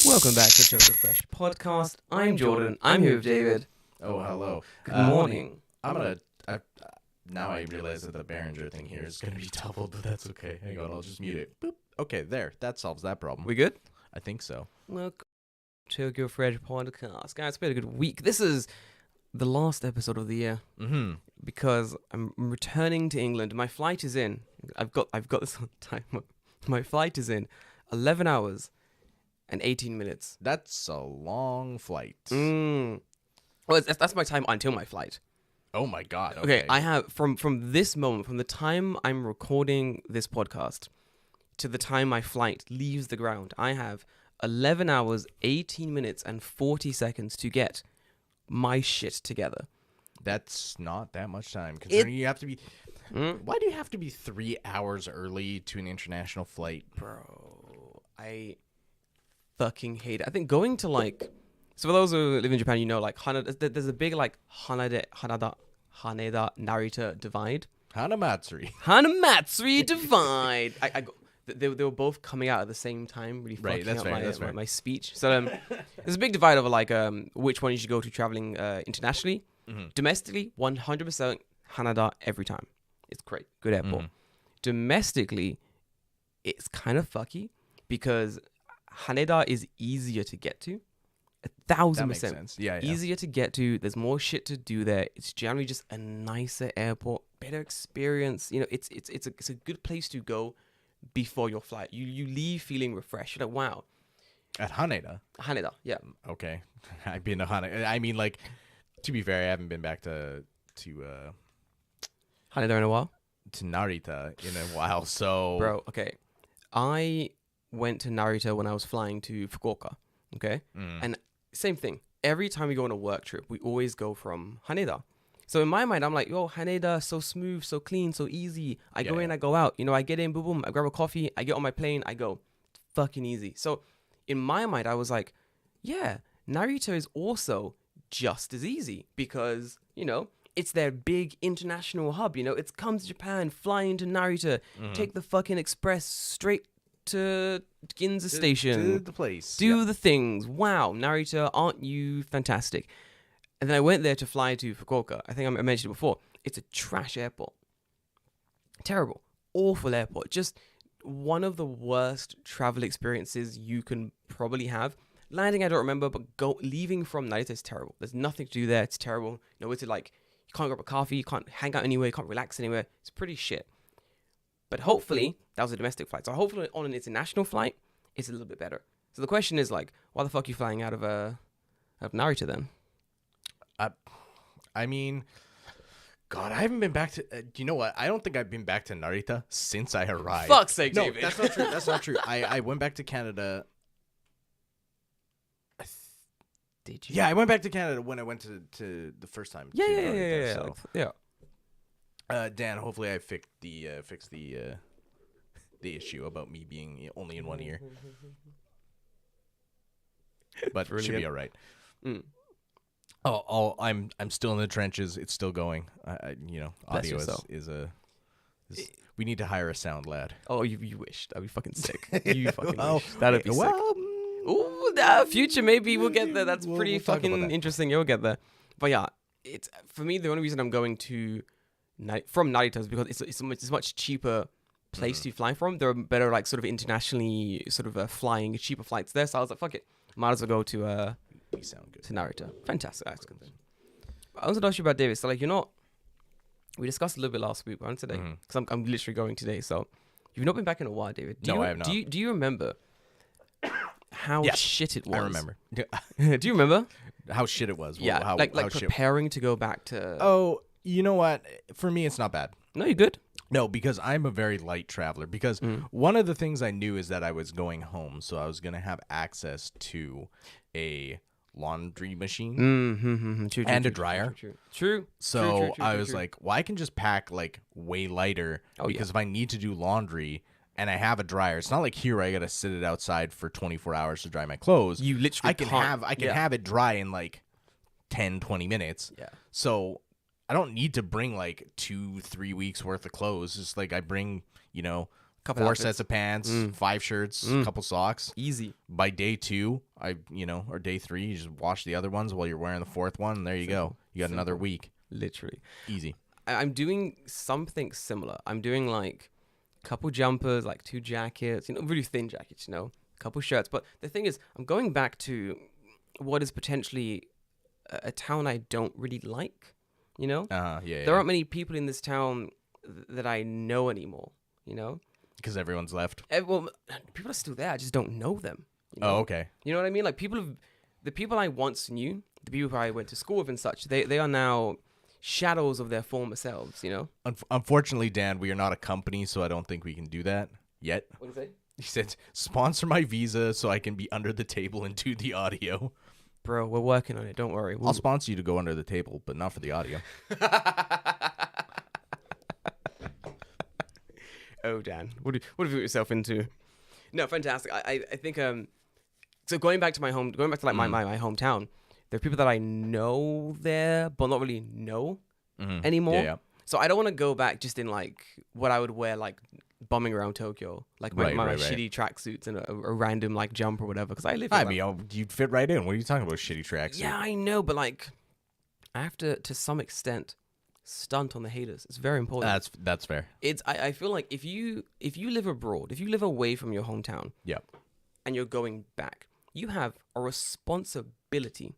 Welcome back to Joker Fresh Podcast. I'm Jordan. I'm here with David. Oh, hello. Good morning. I'm gonna. Now I realize that the Behringer thing here is gonna be doubled, but that's okay. Hang on, I'll just mute it. Boop. Okay, there. That solves that problem. We good? I think so. Welcome to Joker Fresh Podcast. Guys, it's been a good week. This is the last episode of the year Mm-hmm. because I'm returning to England. My flight is in. I've got this on time. My flight is in 11 hours and 18 minutes. That's a long flight. Well, that's my time until my flight. Oh my god. Okay, I have from this moment, from the time I'm recording this podcast to the time my flight leaves the ground, I have 11 hours, 18 minutes, and 40 seconds to get my shit together. That's not that much time. Considering you have to be. Why do you have to be 3 hours early to an international flight? Bro, I fucking hate it. I think going to like, so for those who live in Japan, you know, like Haneda, there's a big like Haneda Narita divide. Hanamatsuri. Hanamatsuri divide. They were both coming out at the same time, really Right, fucking that's up right, that's my, right. my speech. So there's a big divide over like which one you should go to traveling internationally. Mhm. Domestically, 100% Haneda every time. It's great, good airport. Mhm. Domestically, it's kind of fucky because Haneda is easier to get to. 1,000%. That makes sense. Yeah, yeah. Easier to get to. There's more shit to do there. It's generally just a nicer airport, better experience. You know, it's a good place to go before your flight. You leave feeling refreshed. You're like, wow, At Haneda. Haneda, yeah. Okay. I've been to Haneda. I mean, like, to be fair, I haven't been back to Haneda in a while, Narita in a while, so bro. Okay, I went to Narita when I was flying to Fukuoka. Okay, and same thing. Every time we go on a work trip, we always go from Haneda. So in my mind, I'm like, yo, Haneda, so smooth, so clean, so easy. I go in, I go out. You know, I get in, boom, boom. I grab a coffee. I get on my plane. I go. Fucking easy. So in my mind, I was like, yeah, Narita is also just as easy because, you know, it's their big international hub. You know, it's come to Japan, fly into Narita, take the fucking express straight to Ginza Station. to the place. Do the things. Wow, Narita, aren't you fantastic? And then I went there to fly to Fukuoka. I think I mentioned it before. It's a trash airport. Terrible. Awful airport. Just one of the worst travel experiences you can probably have. Landing, I don't remember, but leaving from Narita is terrible. There's nothing to do there. It's terrible. Nowhere to like, you can't grab a coffee, you can't hang out anywhere, you can't relax anywhere. It's pretty shit. But hopefully, that was a domestic flight. So hopefully on an international flight, it's a little bit better. So the question is like, why the fuck are you flying out of Narita then? I mean, God, I haven't been back to. You know what? I don't think I've been back to Narita since I arrived. Fuck's sake, no, David. that's not true. That's not true. I went back to Canada. Did you? Yeah, I went back to Canada when I went to the first time. Yeah, to yeah, Narita, yeah. So. Yeah. Dan, hopefully I fixed the issue about me being only in one ear. But it should be Brilliant. all right. Mm. I'm still in the trenches. It's still going. Bless Audio yourself. is we need to hire a sound lad. Oh, you wish. That'd be fucking sick. You fucking Well, wish. That'd be sick. well, Ooh, future, maybe we'll get there. That's We'll pretty talk about fucking that. interesting. You'll get there. But yeah, it's for me, the only reason I'm going to from Narita is because it's a much cheaper place to fly from. There are better, like, sort of internationally sort of flying, cheaper flights there. So I was like, fuck it. Might as well go to we sound good. Narita. Fantastic. That's good. I was going to ask you about David. So, like, we discussed a little bit last week, but on today, because I'm literally going today. So, you've not been back in a while, David. No, I have not. Do you remember how Yes, shit it was? I remember. Do you remember? How shit it was. Yeah, how, like how shit. preparing to go back to. Oh, you know what? For me, it's not bad. No, you're good. No, because I'm a very light traveler. Because one of the things I knew is that I was going home, so I was going to have access to a laundry machine True, and a dryer. True. So I was like, well, I can just pack like way lighter Oh, because if I need to do laundry and I have a dryer, it's not like here where I got to sit it outside for 24 hours to dry my clothes. You literally I can can't. have it dry in like 10, 20 minutes. Yeah. So I don't need to bring like 2-3 weeks worth of clothes. It's like I bring, Couple 4 outfits. sets of pants, 5 shirts, couple socks. Easy. By day 2, or day 3, you just wash the other ones while you're wearing the 4th one, and there you go. You got another week. Literally. Easy. I'm doing something similar. I'm doing like a couple jumpers, like 2 jackets, really thin jackets, a couple shirts. But the thing is, I'm going back to what is potentially a town I don't really like, Yeah. There aren't many people in this town that I know anymore, Because everyone's left. Well, people are still there. I just don't know them. Oh, okay. You know what I mean? Like the people I once knew, the people who I went to school with and such, they are now shadows of their former selves, Unfortunately, Dan, we are not a company, so I don't think we can do that yet. What do you say? He said, sponsor my visa so I can be under the table and do the audio. Bro, we're working on it. Don't worry. I'll sponsor you to go under the table, but not for the audio. Oh, Dan, what have you got yourself into? No, fantastic. I think so going back to my like my hometown, there are people that I know there, but not really know anymore. Yeah. So I don't want to go back just in like what I would wear like bumming around Tokyo, like my shitty tracksuits and a random like jump or whatever. Because I live. You'd fit right in. What are you talking about, shitty tracksuit? Yeah, I know, but like I have to some extent stunt on the haters. It's very important. That's fair. I feel like if you live abroad, if you live away from your hometown, and you're going back, you have a responsibility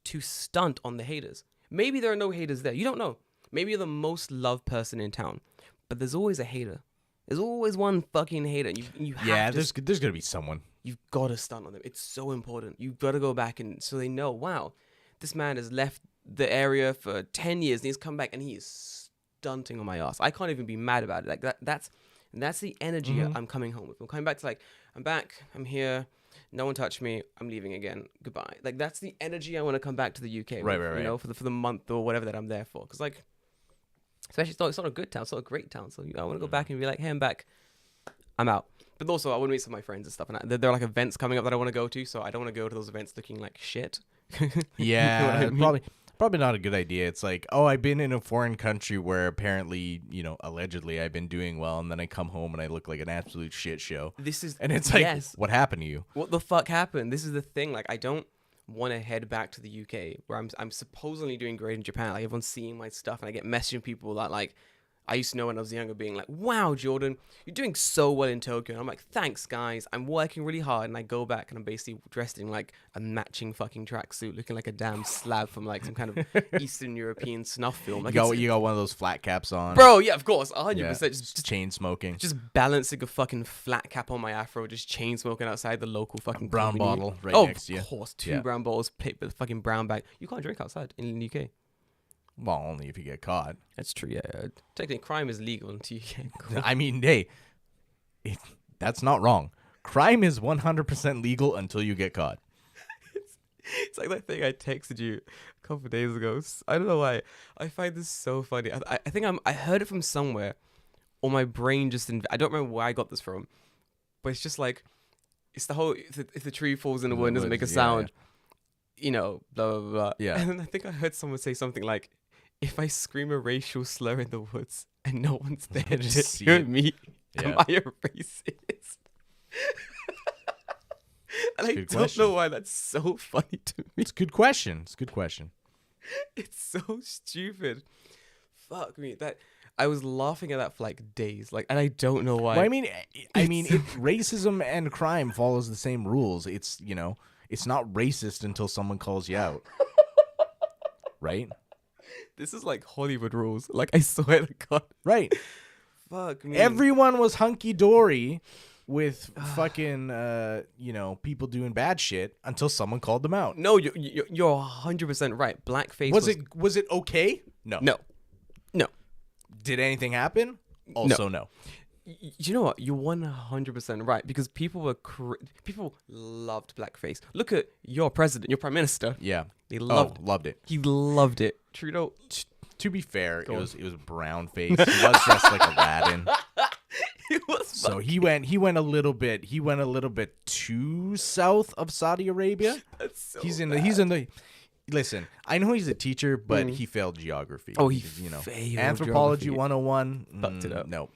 to stunt on the haters. Maybe there are no haters there. You don't know. Maybe you're the most loved person in town, but there's always a hater. There's always one fucking hater. You have to, there's gonna be someone. You've got to stunt on them. It's so important. You've got to go back and so they know, wow, this man has left the area for 10 years and he's come back and he is stunting on my ass. I can't even be mad about it. Like that's the energy I'm coming home with. I'm coming back to like, I'm back, I'm here, no one touched me, I'm leaving again, goodbye. Like that's the energy I want to come back to the UK with, right. For the month or whatever that I'm there for. Because like, especially it's not a good town, it's not a great town. So I want to go back and be like, hey, I'm back, I'm out. But also I want to meet some of my friends and stuff. And there are like events coming up that I want to go to. So I don't want to go to those events looking like shit. Yeah, You know what I mean? Probably not a good idea. It's like, oh, I've been in a foreign country where apparently, allegedly I've been doing well, and then I come home and I look like an absolute shit show. And it's like, what happened to you? What the fuck happened? This is the thing. Like, I don't want to head back to the UK where I'm supposedly doing great in Japan. Like, everyone's seeing my stuff, and I get messaging people that like I used to know when I was younger, being like, wow, Jordan, you're doing so well in Tokyo. And I'm like, thanks, guys. I'm working really hard. And I go back and I'm basically dressed in like a matching fucking tracksuit, looking like a damn slab from like some kind of Eastern European snuff film. Like, you got one of those flat caps on. Bro, yeah, of course. 100%. Yeah, Just chain smoking. Just balancing a fucking flat cap on my afro, just chain smoking outside the local fucking brown company. bottle right next to you. Of course, 2 brown bottles, plate with a fucking brown bag. You can't drink outside in the UK. Well, only if you get caught. That's true, yeah. Technically, crime is legal until you get caught. I mean, hey, that's not wrong. Crime is 100% legal until you get caught. It's like that thing I texted you a couple of days ago. I don't know why. I find this so funny. I think I heard it from somewhere, or my brain just I don't remember where I got this from, but it's just like, it's the whole, if the tree falls in the wood and doesn't make a sound, blah, blah, blah. Yeah. And then I think I heard someone say something like, if I scream a racial slur in the woods and no one's there to hear me, am I a racist? And I don't know why that's so funny to me. It's a good question. It's so stupid. Fuck me. I was laughing at that for like days. Like, and I don't know why. Well, I mean, if racism and crime follows the same rules, it's not racist until someone calls you out. Right? This is like Hollywood rules. Like, I swear to God. Right. Fuck me. Everyone was hunky-dory with fucking, people doing bad shit until someone called them out. No, you're 100% right. Blackface was it okay? No. Did anything happen? Also no. You know what? You're 100% right, because people people loved blackface. Look at your president, your prime minister. Yeah. He loved it. He loved it. Trudeau. To be fair, it was brown face. He was dressed like Aladdin. So he went a little bit too south of Saudi Arabia. That's so he's in the listen, I know he's a teacher, but he failed geography. Oh, he failed anthropology geography. 101. Fucked it up. No.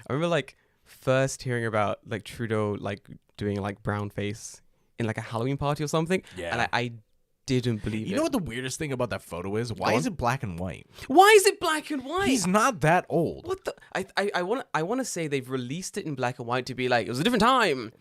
I remember like first hearing about like Trudeau like doing like brown face in like a Halloween party or something, and I didn't believe it. You know what the weirdest thing about that photo is? Why is it black and white? Why is it black and white? He's not that old. What the? I want to say they've released it in black and white to be like, it was a different time.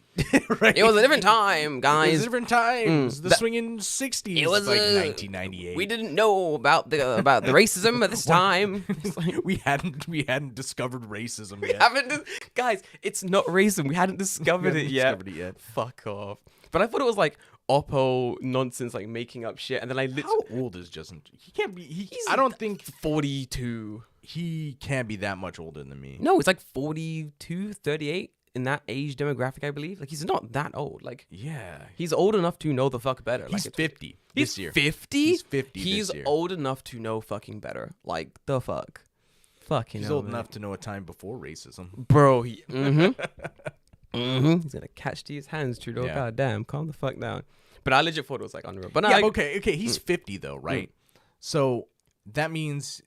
Right? It was a different time, guys. It was different times. The swinging 60s. It was like a- 1998. We didn't know about the racism at this time. It's like, we hadn't discovered racism we yet. haven't, guys. It's not racism. We hadn't discovered it yet. Discovered it yet. Fuck off. But I thought it was like Oppo nonsense, like making up shit, and then I literally How old is Justin? He can't be. I don't think 42. he can be that much older than me. No, it's like 42, 38 in that age demographic, I believe. Like he's not that old. Like Yeah. he's old enough to know the fuck better. He's like 50 he's this year. 50. He's 50 He's this year. old enough to know fucking better. Like the fuck. Fucking He's hell, old man. enough to know a time before racism. Bro, he he's gonna catch these hands, Trudeau. Yeah. God damn, calm the fuck down. But I legit thought it was like unreal. But no, Yeah, I, but okay. He's 50 though, right? So that means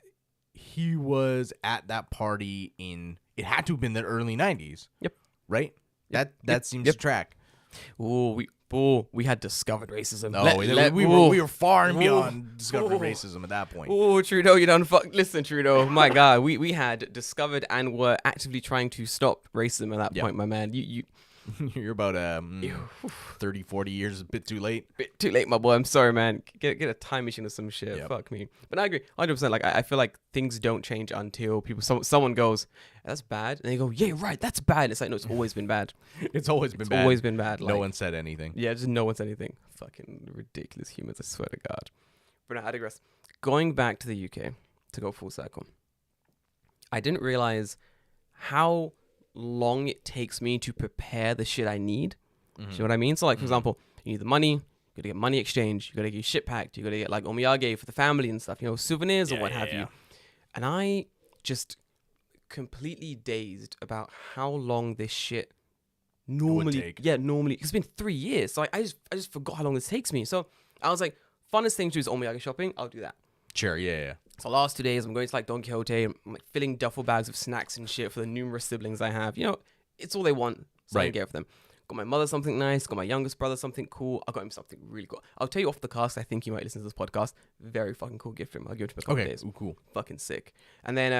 he was at that party in. It had to have been the early 90s. Yep. Right. That seems to track. we had discovered racism. No, we were far and beyond discovering Ooh. racism at that point. Oh, Trudeau, you done fuck. Listen, Trudeau, my God, we had discovered and were actively trying to stop racism at that point, my man. You You're about 30, 40 years a bit too late. bit too late, my boy. I'm sorry, man. Get a time machine or some shit. Yep. Fuck me. But I agree, 100%. Like I feel like things don't change until someone goes, that's bad, and they go, yeah, right, that's bad. It's like, no, it's always been bad. It's always been It's bad. always been bad. No like, one said anything. Yeah, just no one said anything. Fucking ridiculous humans, I swear to God. But no, I digress. Going back to the UK, to go full circle, I didn't realize how long it takes me to prepare the shit I need. You know what I mean? So, like, for example, you need the money, you gotta get money exchange, you gotta get your shit packed, you gotta get, like, omiyage for the family and stuff, you know, souvenirs or what have you. And I just completely dazed about how long this shit normally take. normally it's been 3 years, so I just forgot how long this takes me. So I was like, funnest thing to do is omiyage shopping. I'll do that. Sure, yeah. So last 2 days I'm going to like Don Quixote, I'm like filling duffel bags with snacks and shit for the numerous siblings I have. You know, it's all they want, so I Right. get it for them. Got my mother something nice, got my youngest brother something cool. I got him something really cool. I'll tell you off the cast, I think you might listen to this podcast. Very fucking cool gift for him. I'll give it to him in a couple Okay, days. ooh, cool. Fucking sick. And then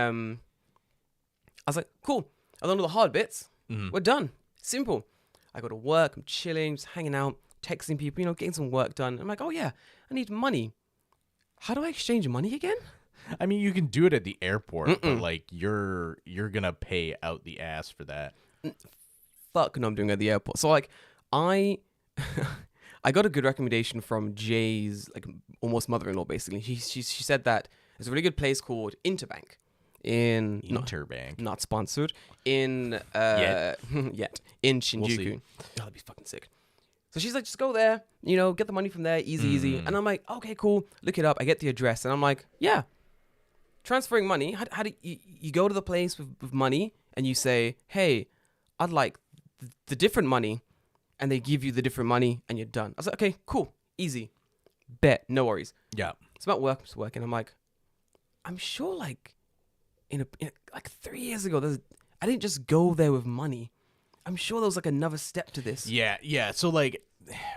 I was like, cool. I've done all the hard bits. We're done. Simple. I go to work. I'm chilling, just hanging out, texting people, you know, getting some work done. I'm like, oh yeah, I need money. How do I exchange money again? I mean, you can do it at the airport, but like you're gonna pay out the ass for that. Fuck no, I'm doing it at the airport. So like, I got a good recommendation from Jay's like almost mother-in-law. Basically, she said that there's a really good place called Interbank in Interbank. not sponsored in yet in Shinjuku. see. Oh, that'd be fucking sick. So she's like, just go there, you know, get the money from there, easy. And I'm like, okay, cool. Look it up. I get the address, and I'm like, yeah. Transferring money. How do you go to the place with money and you say, hey, I'd like the different money, and they give you the different money, and you're done. I was like, okay, cool, easy, bet, no worries. Yeah. It's about work. I'm just working. I'm like, I'm sure like in like 3 years ago, I didn't just go there with money. I'm sure there was like another step to this. Yeah. So like,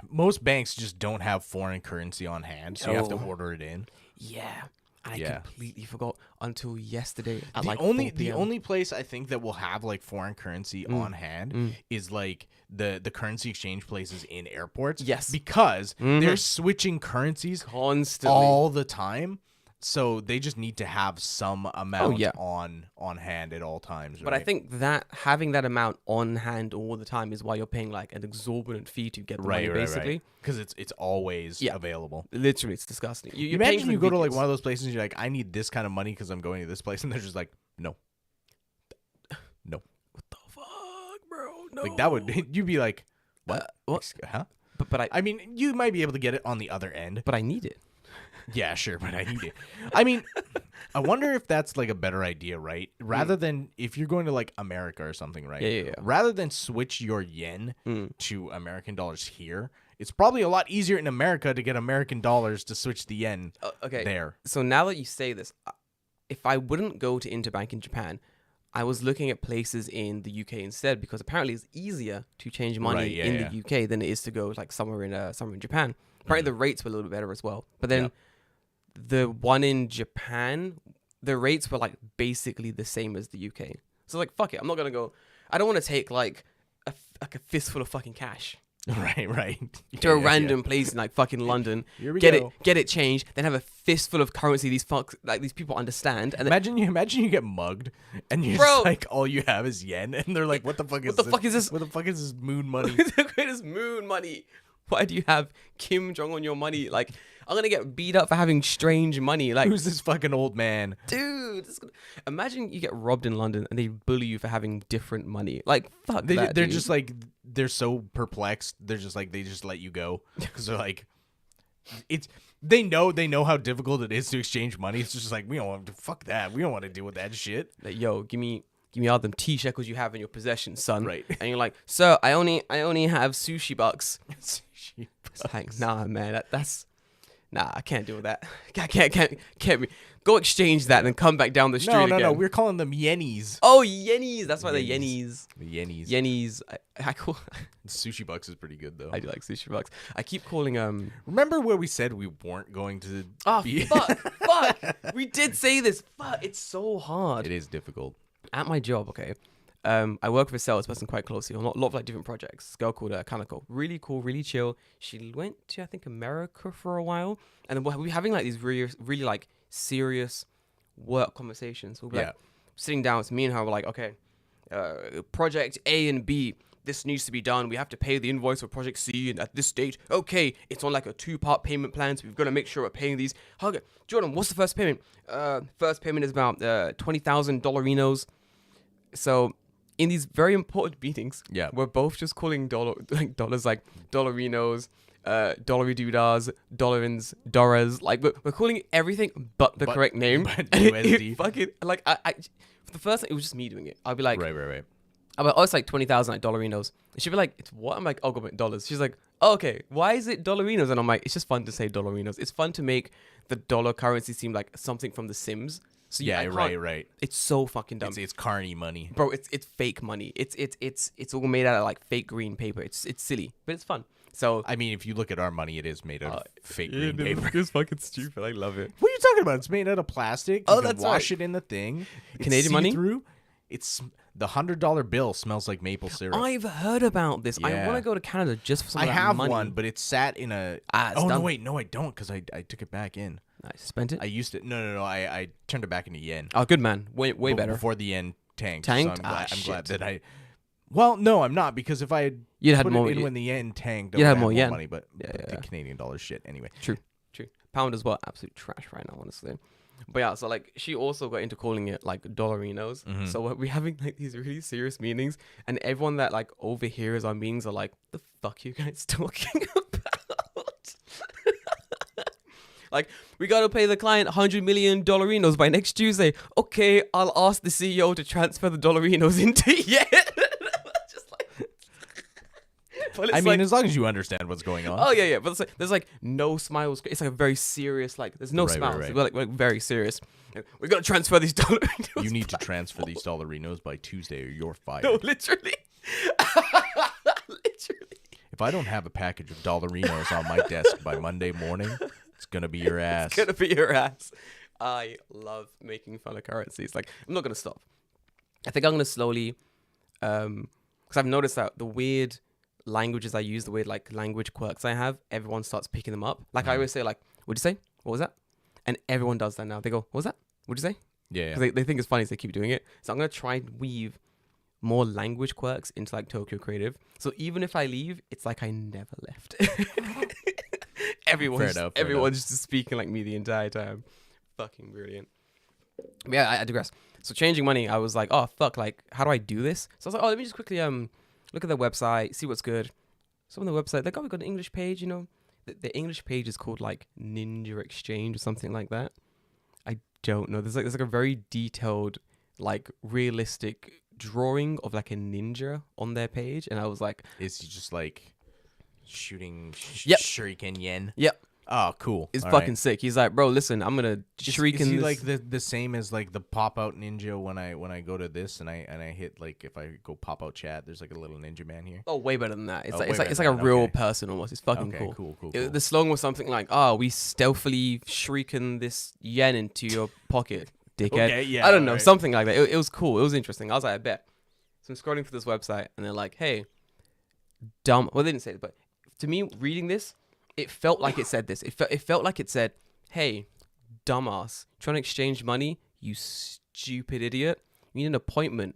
most banks just don't have foreign currency on hand, so you have to Oh. order it in. Yeah. And I Yeah. completely forgot until yesterday at The like only 4 the p.m. only place I think that will have like foreign currency on hand is like the currency exchange places in airports. Yes. Because they're switching currencies constantly. all the time. So they just need to have some amount yeah. on hand at all times. But I right? think that having that amount on hand all the time is why you're paying like an exorbitant fee to get the money, basically. because it's always Yeah. available. Literally, it's disgusting. You're Imagine paying for you go to like convenience. one of those places and you're like, I need this kind of money because I'm going to this place, and they're just like, no. What the fuck, bro? No. Like that would you'd be like, what? What? Huh? But I mean, you might be able to get it on the other end. I need it. Yeah, sure, but I need it. I mean, I wonder if that's like a better idea, right? Rather than if you're going to like America or something, right? Yeah. Rather than switch your yen to American dollars here, it's probably a lot easier in America to get American dollars to switch the yen Okay. there. So now that you say this, if I wouldn't go to Interbank in Japan, I was looking at places in the UK instead because apparently it's easier to change money in the UK than it is to go like somewhere in Japan. Apparently the rates were a little bit better as well. But then the one in Japan, the rates were like basically the same as the UK. So like, fuck it, I'm not gonna go. I don't want to take like a fistful of fucking cash. Right. To a random place in like fucking London, get it changed, then have a fistful of currency these people understand. And imagine you get mugged, and you're just like, all you have is yen, and they're like, what the fuck is this? What the fuck is this moon money? The greatest moon money. Why do you have Kim Jong on your money? Like, I'm gonna get beat up for having strange money. Like, who's this fucking old man? Dude, imagine you get robbed in London and they bully you for having different money. Like, fuck they're dude. just like, they're so perplexed. They're just like, they just let you go because they're like, they know how difficult it is to exchange money. It's just like, we don't want to fuck that. We don't want to deal with that shit. Like, yo, give me all them T-shekels you have in your possession, son. Right. And you're like, sir, I only have sushi bucks. Sushi bucks. It's like, nah, man, nah, I can't deal with that. I can't. Go exchange that and then come back down the street again. No, we're calling them yennies. Oh, yennies. That's why they're yennies. The yennies. Yennies. I call... Sushi bucks is pretty good, though. I do like sushi bucks. I keep calling... Remember where we said we weren't going to be... fuck. We did say this. Fuck, it's so hard. It is difficult. At my job, okay, I work with a salesperson quite closely on a lot of like different projects. This girl called Kanako. Really cool, really chill. She went to, I think, America for a while. And then we're having like these really, really like serious work conversations. We'll be like sitting down. It's me and her. We're like, okay, project A and B. This needs to be done. We have to pay the invoice for project C and at this date. Okay, it's on like a 2-part payment plan. So we've got to make sure we're paying these. Okay, Jordan, what's the first payment? First payment is about $20,000. So in these very important meetings, we're both just calling dollars like dollarinos, dollary-doodahs, dollarins, dollars. Like we're calling everything but the correct name. But USD. Fucking like I for the first time it was just me doing it. I'll be like, right. I'm like, oh, it's like 20,000 like dollarinos. And she'll be like, it's what? I'm like, oh, go dollars. She's like, oh, okay, why is it dollarinos? And I'm like, it's just fun to say dollarinos. It's fun to make the dollar currency seem like something from The Sims. So right. It's so fucking dumb. It's carny money, bro. It's fake money. It's all made out of like fake green paper. It's silly, but it's fun. So I mean, if you look at our money, it is made out of fake green paper. It's fucking stupid. I love it. What are you talking about? It's made out of plastic. Oh, you can that's wash it in the thing. Canadian money. Through. It's the $100 bill smells like maple syrup. I've heard about this. Yeah. I want to go to Canada just for some of that have money. one, but it sat in a. No, I don't, because I took it back in. Nice. Spent it. I used it. No. I turned it back into yen. Oh, good man. Way better. Before the yen tanked. Tanked. So I'm glad that I. Well, no, I'm not, because if I had put more it in when the yen tanked, you'd have more yen money, but the Canadian dollar shit anyway. True. Pound as well, absolute trash right now, honestly. But yeah, so like she also got into calling it like dollarinos. Mm-hmm. So we're having like these really serious meetings, and everyone that like overhears our meetings are like, "The fuck you guys talking about?" Like, we gotta pay the client $100 million dollarinos by next Tuesday. Okay, I'll ask the CEO to transfer the dollarinos into yen. Just like, but I mean, as long as you understand what's going on. Oh yeah. But there's like no smiles. It's like a very serious. Like there's no smiles. Right. We're like very serious. We're gonna transfer these dollarinos. You need to transfer these dollarinos by Tuesday, or you're fired. No, literally. Literally. If I don't have a package of dollarinos on my desk by Monday morning, it's gonna be your ass. It's gonna be your ass. I love making fun of currencies. Like, I'm not gonna stop. I think I'm gonna slowly, because I've noticed that the weird languages I use, the weird like language quirks I have, everyone starts picking them up. Like I always say, like, what'd you say? What was that? And everyone does that now. They go, what was that? What'd you say? Yeah. Because they think it's funny, so they keep doing it. So I'm gonna try and weave more language quirks into like Tokyo Creative. So even if I leave, it's like I never left. Everyone's just speaking like me the entire time. Fucking brilliant. But yeah, I digress. So changing money, I was like, oh fuck, like how do I do this? So I was like, oh, let me just quickly look at their website, see what's good. So on the website, they we've got an English page, you know. The English page is called like Ninja Exchange or something like that. I don't know. There's like a very detailed, like realistic drawing of like a ninja on their page, and I was like, it's just like shooting Yep. shuriken yen. Yep. Oh, cool. It's All fucking right. sick. He's like, bro, listen, I'm gonna shriek Is in he this. like the same as like the pop out ninja when I go to this and I hit like if I go pop out chat, there's like a little ninja man here. Oh, way better than that. It's Oh, like way it's like better it's like a than that. real Okay. person almost. It's fucking Okay, cool. cool. The slogan was something like, "Oh, we stealthily shrieking this yen into your pocket, dickhead." Okay, yeah, I don't know, alright. something like that. It was cool. It was interesting. I was like, I bet. So I'm scrolling through this website, and they're like, "Hey, dumb." Well, they didn't say it, but to me, reading this, it felt like it said this. It felt like it said, "Hey, dumbass, trying to exchange money, you stupid idiot. You need an appointment,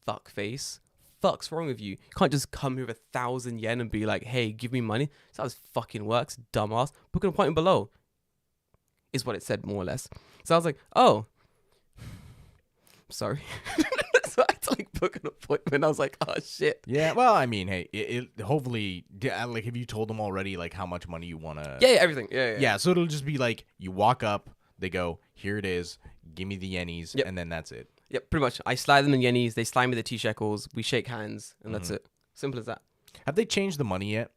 fuckface. Fuck's wrong with you? You can't just come here with 1,000 yen and be like, hey, give me money. That's how this fucking works, dumbass. Book an appointment below." Is what it said, more or less. So I was like, oh, sorry. So I had to like book an appointment. I was like, oh shit. Yeah, well, I mean, hey, it hopefully like have you told them already like how much money you want to? Yeah, everything. Yeah. Yeah, so it'll just be like you walk up, they go, here it is, give me the yennies, Yep. and then that's it. Yep, pretty much. I slide them in yennies. They slide me the T-shekels. We shake hands, and that's Mhm. it. Simple as that. Have they changed the money yet?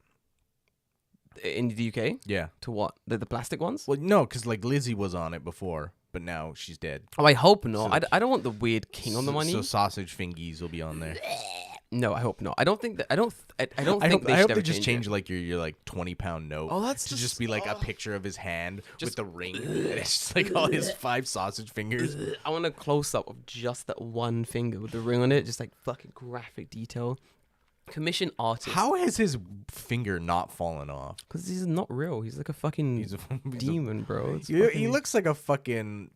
In the UK, Yeah. to what? The plastic ones? Well, no, because like Lizzie was on it before, but now she's dead. Oh, I hope not. So- I don't want the weird king on the money. So sausage fingies will be on there. No, I hope not. I don't think that. I don't think I hope they should they ever just change change like your like 20-pound note. Oh, that's to just just- be like a oh. picture of his hand with Just- the ring. And it's just like all his 5 sausage fingers. it. I want a close up of just that one finger with the ring on it, just like fucking graphic detail. Commission artist. How has his finger not fallen off? Because he's not real. He's like a fucking He's a demon, bro. It's he fucking- looks like a fucking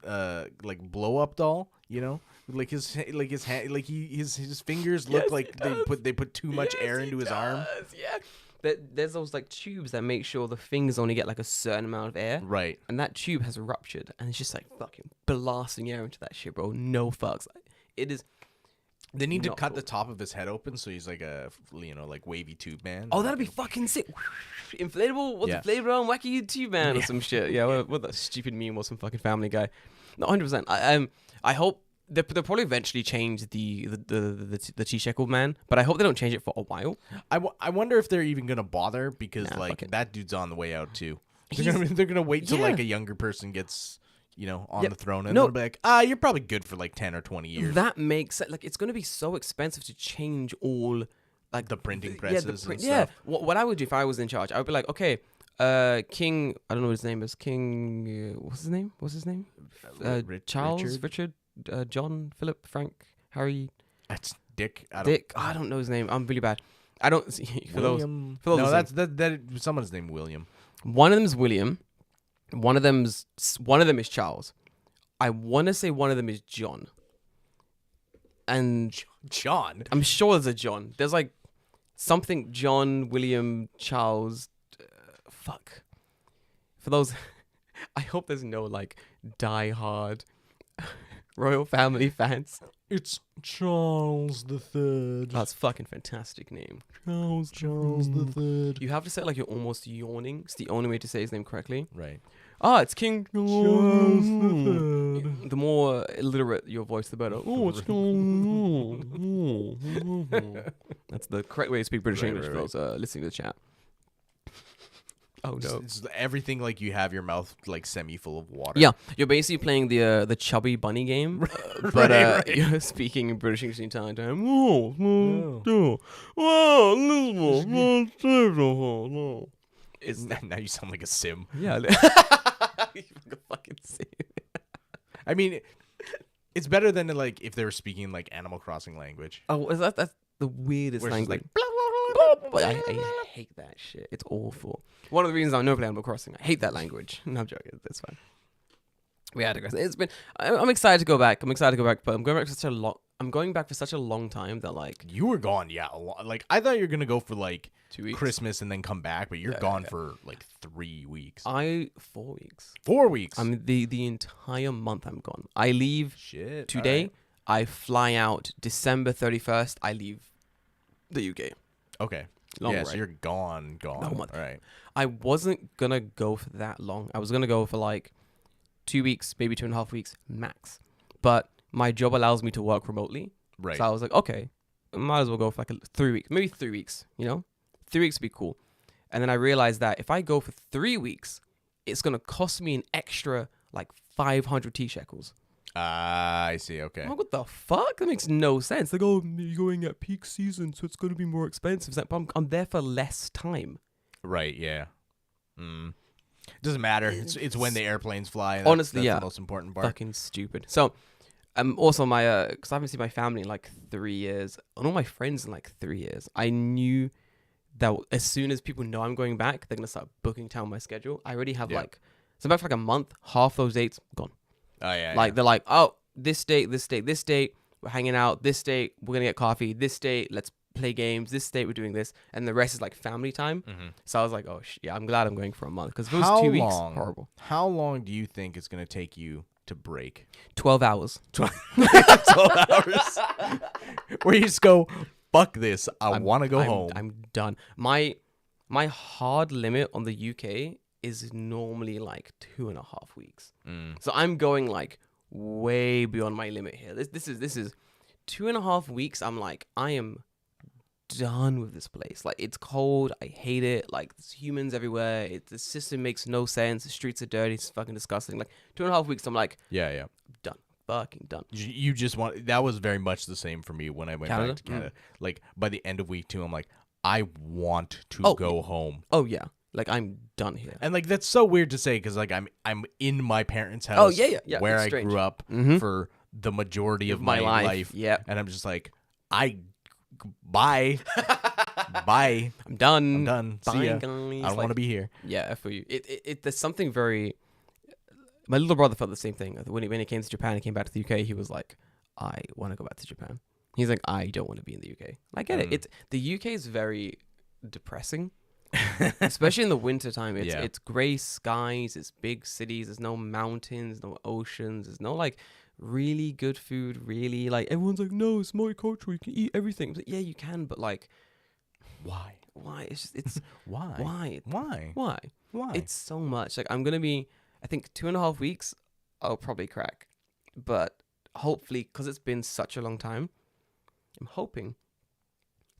like blow up doll, you know? Like his hand, like his fingers look Yes, like he they put too much Yes, air he into his arm. does, Yeah. There's those like tubes that make sure the fingers only get like a certain amount of air. Right. And that tube has ruptured, and it's just like fucking blasting air into that shit, bro. No fucks. It is. They need to Not cut cool. the top of his head open so he's like a like wavy tube man. Oh, that'd be fucking sick. Inflatable. What's Yeah. inflatable on wacky tube man or some shit? Yeah. What that stupid meme was some fucking Family Guy. No, 100%. I hope they'll probably eventually change the T-shekel man, but I hope they don't change it for a while. I wonder if they're even gonna bother because Nah, like fuck it. that dude's on the way out too. He's- They're gonna wait till Yeah. like a younger person gets on Yep. the throne and No. they'll be like, you're probably good for like 10 or 20 years. That makes sense. Like it's gonna be so expensive to change all like The printing the presses print- and yeah. stuff. What I would do if I was in charge, I would be like, okay, King. I don't know what his name is. King. What's his name? Charles, Richard, John, Philip, Frank, Harry, That's Dick. Dick. I don't know his name. I'm really bad. I don't see for those. William. for those No, listening. that someone's named William. One of them is William. One of them is Charles. I want to say one of them is John. And John. I'm sure there's a John. There's like something John, William, Charles. Fuck. For those, I hope there's no like die-hard royal family fans. It's Charles the Third. That's fucking fantastic name. Charles the Third. You have to say it like you're almost yawning. It's the only way to say his name correctly. Right. It's King Charles the Third. The more illiterate your voice, the better. Oh, it's That's the correct way to speak British Right, English right, for those listening to the chat. Oh no. It's everything like you have your mouth like semi full of water. Yeah, you're basically playing the chubby bunny game, but Right. you're speaking in British English the entire time. Oh, Is Now you sound like a sim. yeah. You fucking say it. I mean, it's better than like if they were speaking like Animal Crossing language. Oh, that's the weirdest Where it's just language. like, But I hate that shit. It's awful. One of the reasons I know play Animal Crossing. I hate that language. No, I'm joking. That's fine. We had to. It's been. I'm excited to go back. But I'm going back for such a long. I'm going back for such a long time that like you were gone, yeah. A lot. Like I thought you were gonna go for like 2 weeks. Christmas and then come back, but you're Yeah, gone yeah. for like 3 weeks, 4 weeks. 4 weeks. I mean the entire month I'm gone. I leave Shit. today. alright. I fly out December 31st. I leave the UK. Okay. Long yeah, so ride. you're gone. No month. All right. I wasn't gonna go for that long. I was gonna go for like 2 weeks, maybe 2.5 weeks max. But my job allows me to work remotely. Right. So I was like, okay, might as well go for like 3 weeks, maybe 3 weeks, 3 weeks would be cool. And then I realized that if I go for 3 weeks, it's gonna cost me an extra like 500 T shekels. I see. Okay. I'm like, what the fuck? That makes no sense. Like, oh, you're going at peak season, so it's gonna be more expensive. It's like, but I'm there for less time. Right. Yeah. Doesn't matter. It's when the airplanes fly. And Honestly, that's yeah. the most important part. Fucking stupid. So, also my because I haven't seen my family in like 3 years, and all my friends in like 3 years. I knew that as soon as people know I'm going back, they're gonna start booking time on my schedule. I already have like, so I'm back for like a month. Half those dates gone. Oh yeah. Like they're like, oh, this date, this date, this date, we're hanging out. This date, we're gonna get coffee. This date, let's play games. This date, we're doing this, and the rest is like family time. So I was like, oh yeah, I'm glad I'm going for a month because if it was 2 weeks, horrible. How long do you think it's gonna take you to break? 12 hours. 12 hours. Where you just go, fuck this. I want to go home. I'm done. My hard limit on the UK is normally like 2.5 weeks. So I'm going like way beyond my limit here. This is 2.5 weeks. I'm like, I am done with this place. Like, it's cold. I hate it. Like, there's humans everywhere. The system makes no sense. The streets are dirty. It's fucking disgusting. Like, 2.5 weeks. I'm like, yeah. done. Fucking done. You just want. That was very much the same for me when I went back to Canada. Like, by the end of week 2, I'm like, I want to go home. Oh yeah. Like, I'm done here. And like, that's so weird to say because like I'm in my parents' house. Oh yeah. Where It's I strange. grew up for the majority of my life. Yeah. And I'm just like, bye. Bye. I'm done. I'm done. Bye, See ya. guys. I don't want to be here. Yeah, for you. There's something very. My little brother felt the same thing when he came to Japan. He came back to the UK. He was like, I want to go back to Japan. He's like, I don't want to be in the UK. I get it. The UK is very depressing, especially in the winter time. It's gray skies. It's big cities. There's no mountains, no oceans. There's no like really good food. Really, like everyone's like, no, it's multicultural. You can eat everything. But yeah, you can. But like, why? It's Why? Why? It's so much. Like, I'm gonna be. I think 2.5 weeks. I'll probably crack, but hopefully, because it's been such a long time, I'm hoping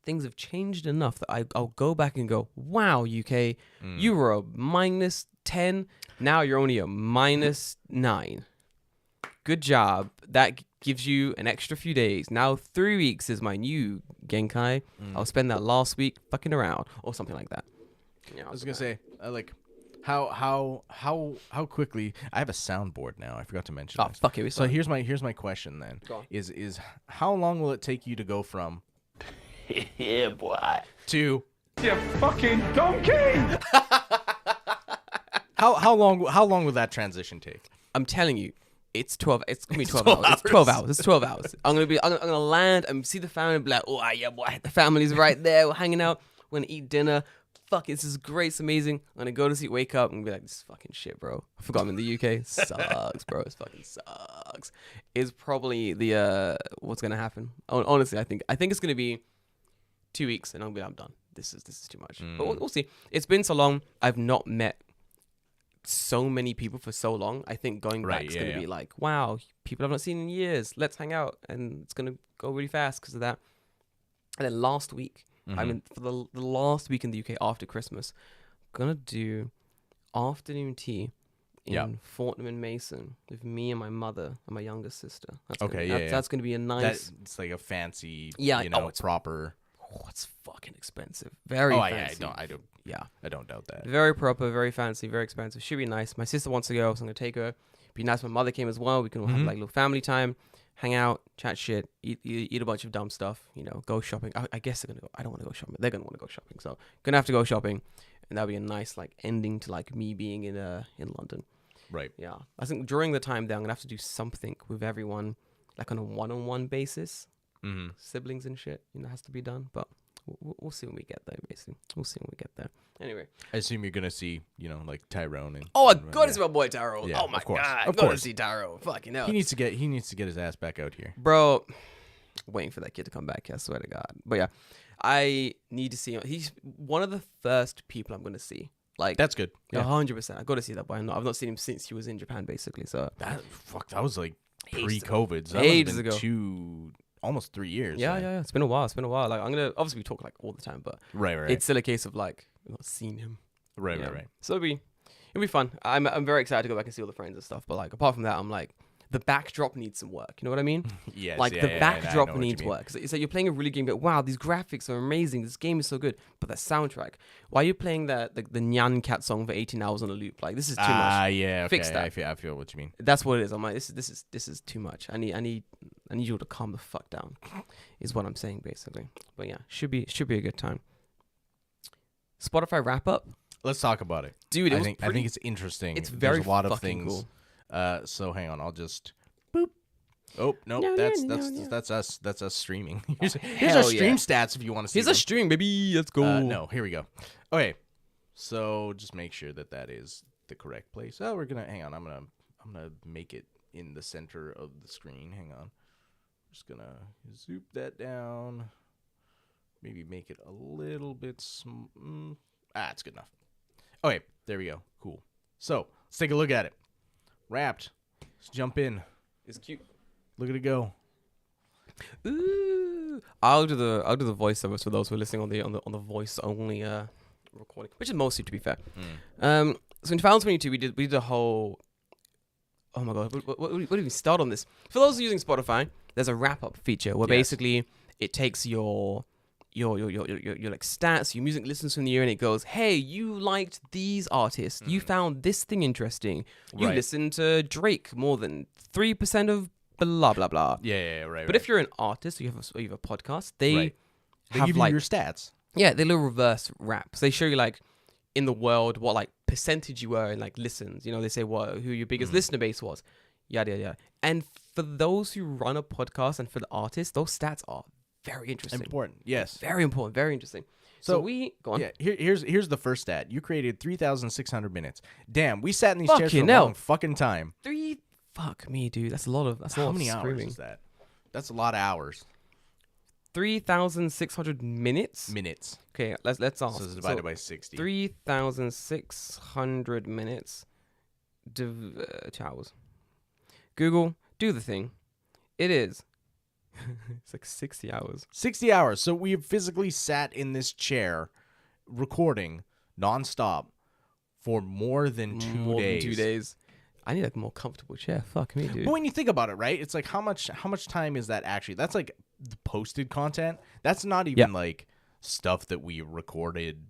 things have changed enough that I'll go back and go, wow, UK, you were a -10. Now you're only a -9. Good job. That gives you an extra few days. Now 3 weeks is my new Genkai. I'll spend that last week fucking around or something like that. Yeah, I was gonna say, like, how quickly. I have a soundboard now. I forgot to mention. Oh, this. fuck it. So here's my question then. Go on. Is how long will it take you to go from Yeah, boy. to You fucking donkey! how long will that transition take? I'm telling you, it's 12. It's gonna be 12 hours. It's 12 hours. It's 12 hours. I'm gonna land and see the family and be like, oh yeah, boy, the family's right there. We're hanging out. We're gonna eat dinner. Fuck, this is great. It's amazing. I'm gonna go to sleep, wake up, and be like, this is fucking shit, bro. I forgot I'm in the UK. It sucks, bro. It fucking sucks. Is probably the what's gonna happen. Honestly, I think it's gonna be 2 weeks, and I'm done. This is too much. But we'll see. It's been so long. I've not met so many people for so long. I think going back is gonna be like, wow, people I've not seen in years. Let's hang out, and it's gonna go really fast because of that. And then last week, I mean, for the last week in the UK after Christmas, I'm gonna do afternoon tea in Fortnum and Mason with me and my mother and my younger sister. That's gonna be a nice. It's like a fancy, it's proper. Oh, it's fucking expensive. Very fancy. Yeah, I don't doubt that. Very proper, very fancy, very expensive. Should be nice. My sister wants to go, so I'm gonna take her. Be nice. My mother came as well. We can all have like a little family time, hang out, chat shit, eat a bunch of dumb stuff. Go shopping. I guess they're gonna go. I don't want to go shopping. They're gonna want to go shopping. So gonna have to go shopping, and that'll be a nice like ending to like me being in London. Right. Yeah. I think during the time there, I'm gonna have to do something with everyone, like on a one-on-one basis. Siblings and shit, has to be done. But we'll see when we get there. Basically, we'll see when we get there. Anyway, I assume you're gonna see, like Tyrone and. Oh, I gotta see my boy Taro. Yeah, oh my of course. god, Of gotta course. see Taro. Fuck, He needs to get his ass back out here. bro. Waiting for that kid to come back. I swear to God. But yeah, I need to see him. He's one of the first people I'm gonna see. Like That's good. Yeah. 100%. I got to see that boy. I've not seen him since he was in Japan, basically. So That was like Ages pre-COVID. So that Ages must have ago. been almost 3 years. yeah. It's been a while. Like I'm gonna obviously we talk like all the time, but Right. it's still a case of like I've not seen him. Right. Yeah. Right. So It'll be fun. I'm very excited to go back and see all the friends and stuff. But like apart from that, I'm like the backdrop needs some work. You know what I mean? Yes, Like yeah, the yeah, I know backdrop what you needs mean. work. So you're playing a really game, but wow, these graphics are amazing. This game is so good. But that soundtrack, why are you playing the Nyan Cat song for 18 hours on a loop? Like this is too much. Yeah, okay. Fix that. I feel what you mean. That's what it is. I'm like, this is too much. I need you to calm the fuck down. Is what I'm saying basically. But yeah, should be a good time. Spotify wrap up, Let's talk about it. dude. I think it's interesting. It's very There's a lot of fucking things. cool. So hang on, I'll just boop. Oh no, No, that's no, that's no. that's us. That's us streaming. Here's hell our stream yeah. stats if you want to see. Here's them. a string, baby. Let's go. No, here we go. Okay, so just make sure that is the correct place. Oh, we're gonna hang on. I'm gonna make it in the center of the screen. Hang on. Just gonna zoom that down. Maybe make it a little bit. It's good enough. Okay, there we go. Cool. So let's take a look at it. Wrapped. Let's jump in. It's cute. Look at it go. Ooh. I'll do the voiceovers for those who are listening on the voice only recording, which is mostly to be fair. So in 2022 we did a whole. Oh my god, what did we start on this? For those using Spotify, there's a wrap up feature where Yes. basically it takes your like stats, your music listens from the year, and it goes, hey, you liked these artists, you found this thing interesting, you Right. listened to Drake more than 3% of blah blah blah. Yeah, right. But if you're an artist, or you have a podcast, they Right. They have give like you your stats. they little reverse raps. They show you like in the world what like percentage you were in like listens. You know, they say who your biggest listener base was, yada yada yada. And for those who run a podcast and for the artists, those stats are very interesting. Important. Yes. Very important. Very interesting. So So, we go on. Yeah. Here's the first stat. You created 3,600 minutes. Damn, we sat in these chairs for a Fucking hell. long fucking time. Fuck me, dude. That's a lot of. That's a lot How of many hours screaming. is that? That's a lot of hours. 3,600 minutes. Minutes. Okay, let's ask. So it's divided by 60. 3,600 minutes to hours. Google, do the thing. It is. It's like 60 hours. 60 hours. So we have physically sat in this chair recording nonstop for more than 2 days. 2 days. I need like a more comfortable chair. Fuck me, dude. But when you think about it, right? It's like how much time is that actually? That's like the posted content. That's not even like stuff that we recorded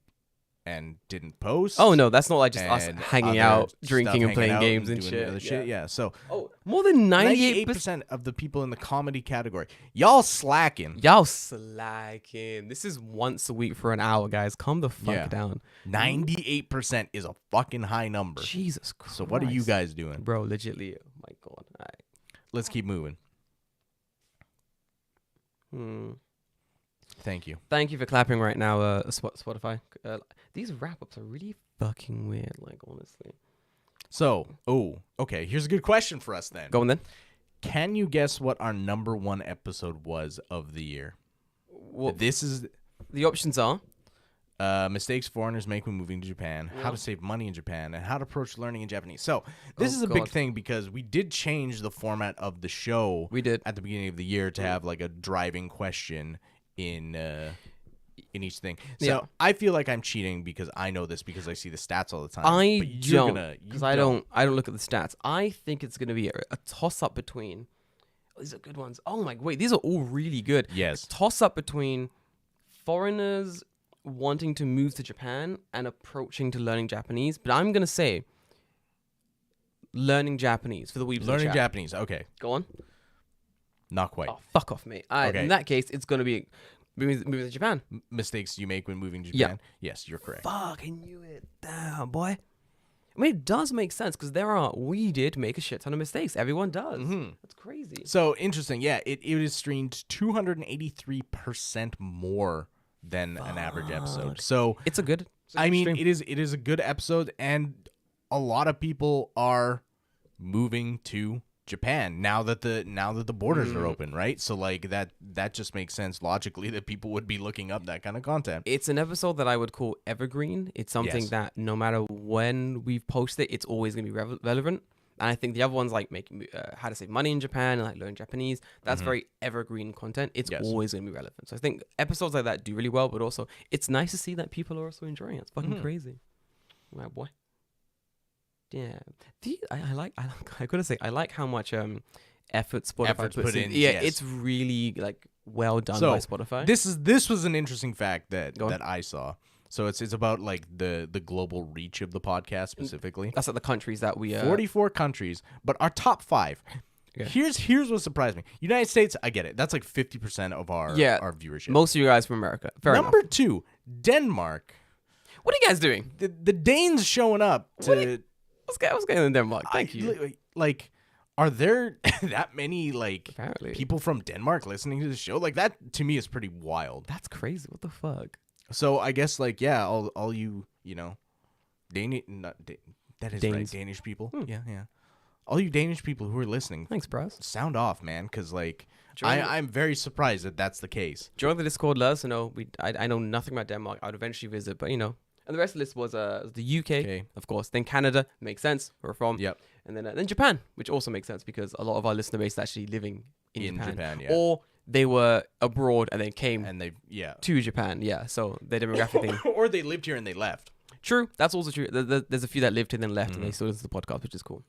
and didn't post. Oh no, that's not like just us and hanging other out, stuff, drinking and hanging playing out games and doing shit. other shit. Yeah. So Oh, more than 98%. 98% of the people in the comedy category, y'all slacking. Y'all slacking. This is once a week for an hour, guys. Calm the fuck Yeah. down. 98% is a fucking high number. Jesus Christ. So what are you guys doing? Bro, legitly. Oh my god. All right. Let's keep moving. Thank you. Thank you for clapping right now, Spotify. These wrap-ups are really fucking weird, like, honestly. So, okay. Here's a good question for us then. Go on then. Can you guess what our number one episode was of the year? Well, This is the options are... mistakes foreigners make when moving to Japan, how to save money in Japan, and how to approach learning in Japanese. So this Oh, is a big God. thing because we did change the format of the show. We did. At the beginning of the year to have like a driving question in each thing. So Yeah. I feel like I'm cheating because I know this because I see the stats all the time. I But you're don't, gonna- because you I don't look at the stats. I think it's going to be a toss-up between... These are good ones. Oh my... Wait, these are all really good. Yes. A toss-up between foreigners wanting to move to Japan and approaching to learning Japanese. But I'm going to say learning Japanese for the weebs. in Learning chat. Japanese. Okay. Go on. Not quite. Oh, fuck off, mate. All right, Okay. in that case, it's going to be moving to Japan. Mistakes you make when moving to Yeah. Japan. Yes, you're correct. Fuck, I knew it. Damn, boy. I mean, it does make sense because we did make a shit ton of mistakes. Everyone does. That's crazy. So interesting. Yeah, it is streamed 283% more than an average episode. So It's a good. I mean, stream. it is a good episode, and a lot of people are moving to Japan now that the borders are open, right? So like that just makes sense logically that people would be looking up that kind of content. It's an episode that I would call evergreen. It's something Yes. that no matter when we've posted, it's always going to be relevant. And I think the other ones like making how to save money in Japan and like learn Japanese, that's very evergreen content. It's Yes. always going to be relevant. So I think episodes like that do really well, but also it's nice to see that people are also enjoying it. It's fucking crazy. My boy. Yeah. I gotta say, I like how much effort Spotify Effort's puts put in, Yeah, yes. it's really like well done So, by Spotify. This was an interesting fact that Go on. I saw. So it's about like the global reach of the podcast specifically. That's like the countries that we 44 countries, but our top 5. Yeah. Here's what surprised me. United States, I get it. That's like 50% of our viewership. Most of you guys from America. Fair Number enough. 2, Denmark. What are you guys doing? The Danes showing up to What's going on in Denmark? Thank you. Like, are there that many like Apparently. people from Denmark listening to the show? Like that to me is pretty wild. That's crazy. What the fuck? So I guess like all you Danish that is right, Danes. Danish people. Yeah. All you Danish people who are listening, Thanks, bros. sound off, man, because like Join the- I'm very surprised that that's the case. Join the Discord. Let us know. I know nothing about Denmark. I would eventually visit, but And the rest of the list was the UK, Okay. of course. Then Canada, makes sense. Where we're from. Yep. And then Japan, which also makes sense because a lot of our listener base is actually living in Japan, yeah. Or they were abroad and then came And they to Japan. Yeah, so their demographic thing. or they lived here and they left. True, that's also true. There's a few that lived here and then left and they still listen to the podcast, which is cool.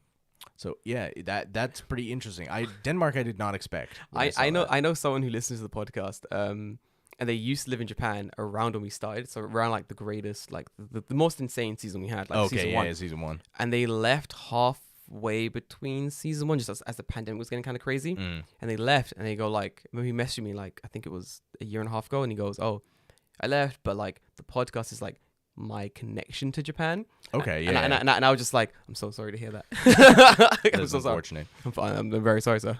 So yeah, that's pretty interesting. Denmark I did not expect. when saw that. I know someone who listens to the podcast. And they used to live in Japan around when we started, so around like the greatest, like the most insane season we had, like season 1. Yeah, season 1. And they left halfway between season 1, just as the pandemic was getting kind of crazy. And they left, and they go like, maybe he messaged me like I think it was a year and a half ago, and he goes, "Oh, I left, but like the podcast is like my connection to Japan." Okay, And I was just like, I'm so sorry to hear that. I'm That's so sorry. unfortunate. I'm fine. I'm very sorry, sir.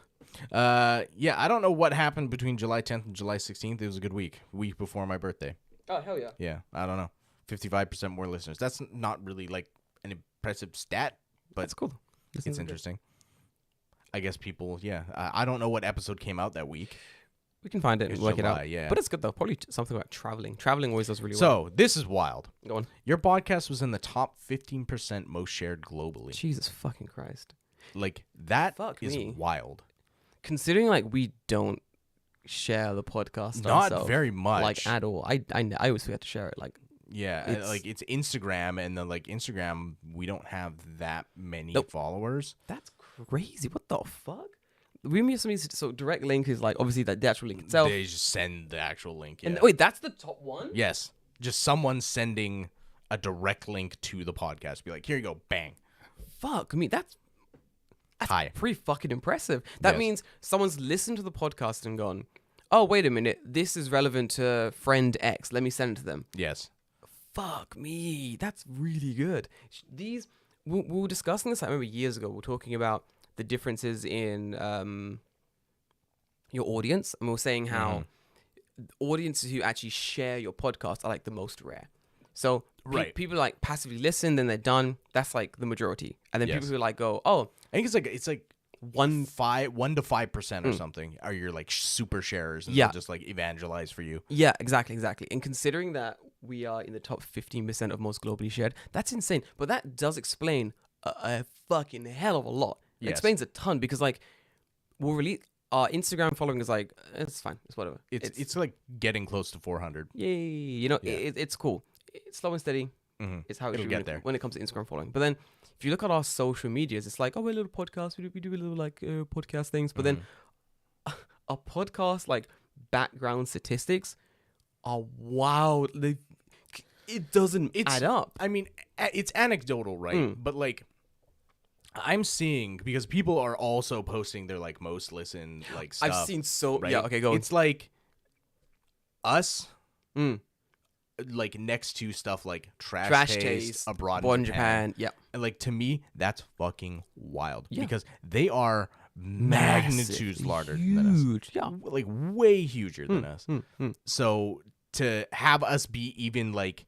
Yeah, I don't know what happened between July 10th and July 16th. It was a good week before my birthday. Oh hell yeah. Yeah, I don't know. 55% more listeners. That's not really like an impressive stat, but That's cool. it's interesting. I guess people, I don't know what episode came out that week. We can find it It's and work it July, out. yeah. But it's good though. Probably something about traveling. Traveling always does really well. So, this is wild. Go on. Your podcast was in the top 15% most shared globally. Jesus fucking Christ. Like, that Fuck is me. wild. Considering like we don't share the podcast Not ourselves, very much. like at all. I always forget to share it. Like Yeah, It's- like it's Instagram, and then like Instagram, we don't have that many Nope. followers. that's crazy. What the fuck? We need something. So direct link is like obviously the actual link itself. They just send the actual link. Yeah. And wait, that's the top one. Yes, just someone sending a direct link to the podcast. Be like, here you go, bang. Fuck me. That's Hi. pretty fucking impressive. That Yes. means someone's listened to the podcast and gone, "Oh, wait a minute. This is relevant to friend X. Let me send it to them." Yes. Fuck me, that's really good. These we were discussing this. I remember years ago. We were talking about the differences in your audience, and we were saying how audiences who actually share your podcast are like the most rare. So people like passively listen, then they're done. That's like the majority, and then Yes. people who like go, "Oh, I think it's like 1 to 5% or something. Are your like super sharers and Yeah. they'll just like evangelize for you? yeah, exactly." And considering that we are in the top 15% of most globally shared, that's insane. But that does explain a fucking hell of a lot. It Yes. explains a ton because like we'll release our Instagram following is like it's fine, it's whatever. It's like getting close to 400. yay, it's cool. It's slow and steady. It's how it It'll should get be there. when it comes to Instagram following. But then if you look at our social medias, it's like, oh, we're a little podcast. We do a little like podcast things. But then our podcast like background statistics are wild. It doesn't add up. I mean, it's anecdotal, right? But like, I'm seeing because people are also posting their like most listened like stuff. I've seen so right? yeah. Okay, go. It's like us, Mm. like next to stuff like Trash, Trash Taste, Taste, Abroad Born in Japan. Yeah. And like to me, that's fucking wild Yeah. because they are magnitudes larger than us. Huge. Yeah. Like way huger than us. So to have us be even like,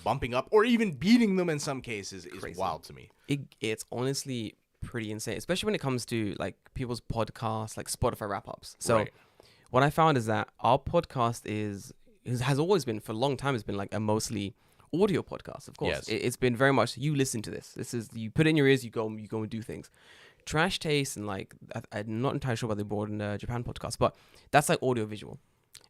bumping up or even beating them in some cases is Crazy. wild to me. It's honestly pretty insane, especially when it comes to like people's podcasts, like Spotify wrap-ups. So Right. what I found is that our podcast has always been, for a long time, it's been like a mostly audio podcast. Of course, Yes. It's been very much you listen to this. This is you put it in your ears, you go and do things. Trash Taste and like I'm not entirely sure about the Born in Japan podcast, but that's like audio visual.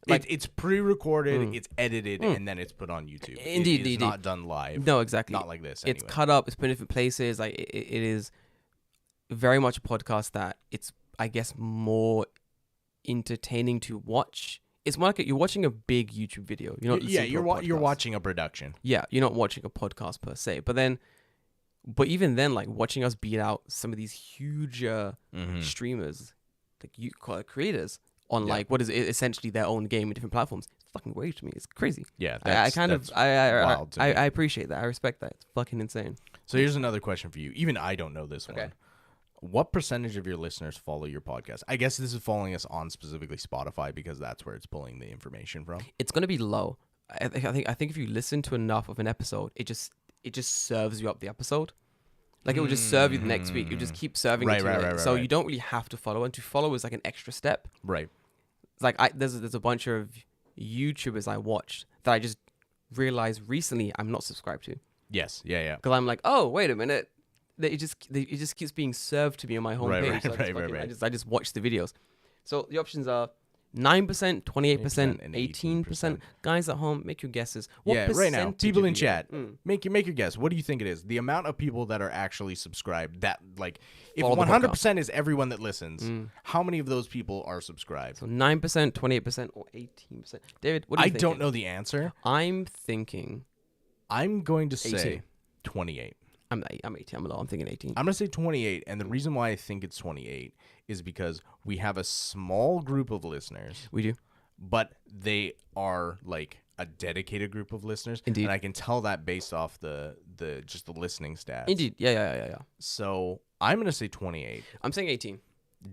Like- it's pre-recorded, it's edited, and then it's put on YouTube. Indeed, it is indeed. not done live. No, exactly. Not like this. It's Anyway. cut up. It's put in different places. Like it is very much a podcast that it's, I guess, more entertaining to watch. It's more like you're watching a big YouTube video. You're not listening to you're a you're podcast. watching a production. Yeah, you're not watching a podcast per se. But even then, like watching us beat out some of these huge streamers, like you call it creators, on Yeah. like what is essentially their own game in different platforms. It's fucking great to me. It's crazy. Yeah, I wild to me. I appreciate that. I respect that. It's fucking insane. So here's another question for you. Even I don't know this Okay. one. What percentage of your listeners follow your podcast? I guess this is following us on specifically Spotify because that's where it's pulling the information from. It's gonna be low. I think if you listen to enough of an episode, it just serves you up the episode. Like it will just serve you the next week. You just keep serving it to you. Right, So right. you don't really have to follow, and to follow is like an extra step. Right. It's like there's a bunch of YouTubers I watched that I just realized recently I'm not subscribed to, Yes. Yeah. because I'm like, oh wait a minute, it just keeps being served to me on my homepage. Right, So right. I just watch the videos. So the options are 9%, 28%, and 18%. Guys at home, make your guesses. What Yeah, right now, percentage people of in you- chat, make your guess. What do you think it is? The amount of people that are actually subscribed. That like, if Follow the 100% is everyone that listens, how many of those people are subscribed? So 9%, 28%, or 18%. David, what do I you think? don't know the answer. I'm thinking I'm going to say 18. 28. I'm 18. I'm low. I'm thinking 18. I'm going to say 28, and the reason why I think it's 28 is because we have a small group of listeners, We do. but they are like a dedicated group of listeners. Indeed. And I can tell that based off the just the listening stats. Indeed. Yeah. So I'm going to say 28. I'm saying 18.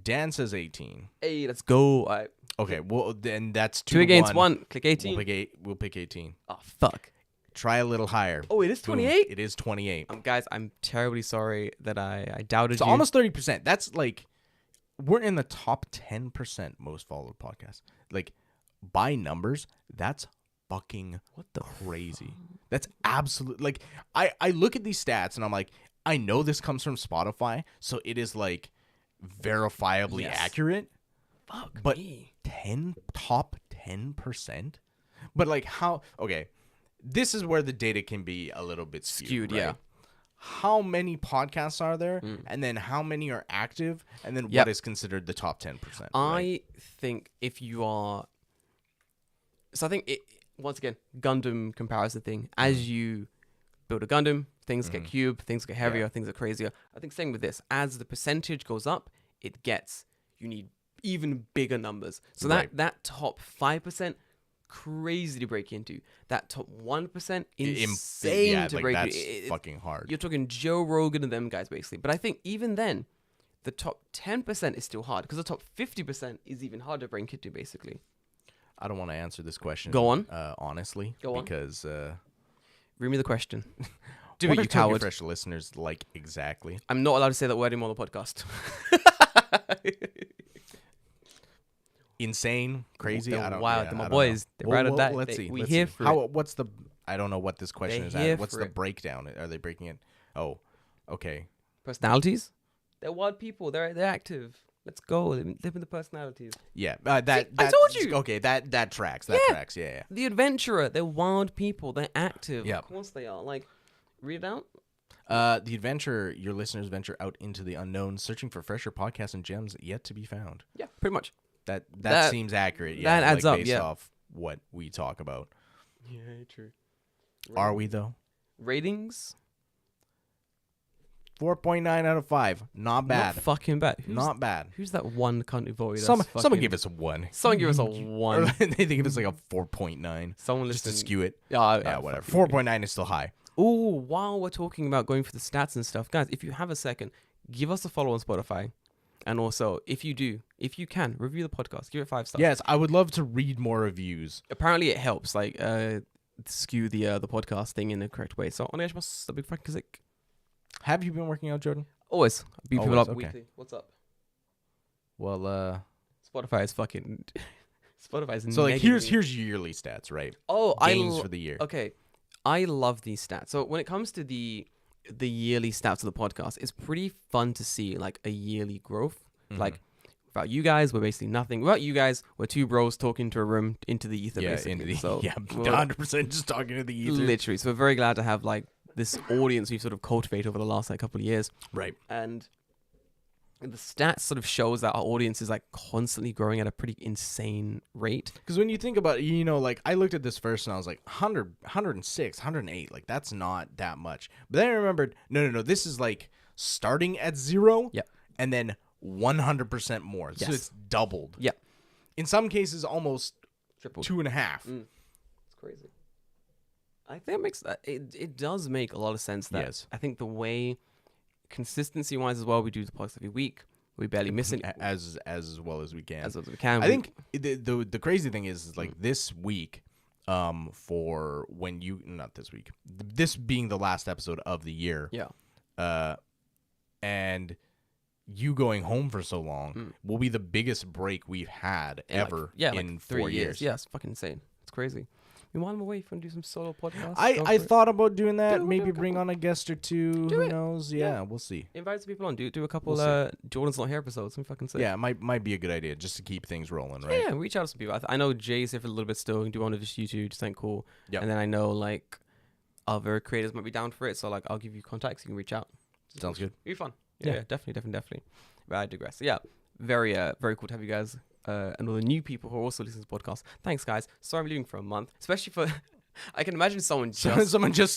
Dan says 18. Hey, let's go. All right. Okay, well then that's 2 Two to against 1. one. Click 18. We'll pick 18. Oh, fuck. Try a little higher. Oh, it is Boom. 28? It is 28. Guys, I'm terribly sorry that I doubted It's you. almost 30%. That's like we're in the top 10% most followed podcast. Like by numbers, that's fucking What the crazy. That's absolute. Like I look at these stats and I'm like, I know this comes from Spotify, so it is like verifiably Yes. accurate. fuck But me. top 10%? But like how? Okay, this is where the data can be a little bit skewed. Yeah. Right? How many podcasts are there, and then how many are active, and then Yep. what is considered the top 10%? I think if you are, so I think once again, Gundam comparison thing. As you build a Gundam, things get cube, things get heavier, things get crazier. I think same with this. As the percentage goes up, you need even bigger numbers. So Right. that top 5%, crazy to break into. That top 1%, insane yeah, to like break that's into. fucking hard. You're talking Joe Rogan and them guys basically. But I think even then, the top 10% is still hard because the top 50% is even harder to break into basically. I don't want to answer this question. Go on. Honestly, Go on. because Read me the question. Do what it, are you Tokyo coward. Fresh listeners like exactly? I'm not allowed to say that word anymore on the podcast. Insane, crazy. They're I don't. wild. Yeah, They're my I don't boys. know. They're right at that. Let's see. We let's here see. for How? it. What's the? I don't know what this question They're is. here What's for the it. breakdown? Are they breaking it? Oh, okay. Personalities? They're wild people. They're active. Let's go. Live in the personalities. Yeah. I that told you. Okay. That tracks. That Yeah. tracks. Yeah. The adventurer. They're wild people. They're active. Yeah. Of course they are. Like, read it out. The adventure. Your listeners venture out into the unknown, searching for fresher podcasts and gems yet to be found. Yeah, pretty much. That seems accurate. Yeah. that adds like up, based yeah. off what we talk about. Yeah, true. Are we though? Ratings? 4.9 out of 5. Not bad. Not fucking bad. Not bad. Who's that one country void? Someone give us a 1. Someone give us a Or 1. they give us like a 4.9. Someone Just to listen. skew it. Yeah, Whatever. 4.9 is still high. Oh, while we're talking about going for the stats and stuff, guys, if you have a second, give us a follow on Spotify. And also, if you can, review the podcast. Give it 5 stars. Yes, I would love to read more reviews. Apparently it helps, like, skew the podcast thing in the correct way. So, onegaishimasu, big fucking sick. Have you been working out, Jordan? Always. Beat people Always, up okay. weekly. What's up? Well, Spotify is fucking... Spotify is so like negging me. here's your yearly stats, right? Oh, Gains for the year. Okay, I love these stats. So when it comes to the yearly stats of the podcast, it's pretty fun to see like a yearly growth. Mm-hmm. Like Without you guys, we're basically nothing. Without you guys, we're two bros talking to a room into the ether, Yeah, basically. into the, So yeah, we're 100% just talking to the ether. literally. So we're very glad to have like this audience we've sort of cultivated over the last like couple of years. Right. And the stats sort of shows that our audience is like constantly growing at a pretty insane rate. Because when you think about, like I looked at this first and I was like 100, 106, 108. Like that's not that much. But then I remembered, no. This is like starting at 0. Yep. And then 100% more. So Yes. it's doubled. Yep. In some cases, almost Triple. 2.5. It's crazy. I think it makes it does make a lot of sense that Yes. I think the way consistency wise as well, we do the podcast every week. We barely miss it As well as we can. as well as we can. I think the crazy thing is like this week, for when you not this week, this being the last episode of the year, and you going home for so long will be the biggest break we've had ever in 4 years. Yeah, it's fucking insane. It's crazy. You want him away if you want to do some solo podcasts? I thought about doing that. Do a Maybe couple. bring on a guest or two. Do Who it. knows? Yeah, we'll see. Invite some people on. Do a couple We'll Jordan's Not Here episodes. Some fucking sick. Yeah, it might be a good idea just to keep things rolling, right? Yeah, reach out to some people. I know Jay's here for a little bit still. Do one of his YouTube, just ain't cool. Yep. And then I know like other creators might be down for it. So like I'll give you contacts. You can reach out. Sounds good. It'll be fun. Yeah, definitely. But I digress. Yeah, very cool to have you guys and all the new people who are also listening to the podcast. Thanks, guys. Sorry I'm leaving for a month, especially for. I can imagine someone just started. someone just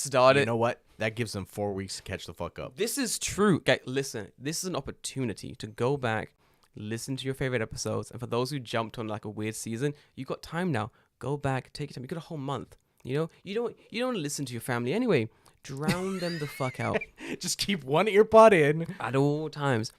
started. You know what? That gives them 4 weeks to catch the fuck up. This is true. Okay, listen, this is an opportunity to go back, listen to your favorite episodes, and for those who jumped on like a weird season, you got time now. Go back, take your time. You got a whole month. You know, you don't listen to your family anyway. Drown them the fuck out Just keep one ear pod in. at all times.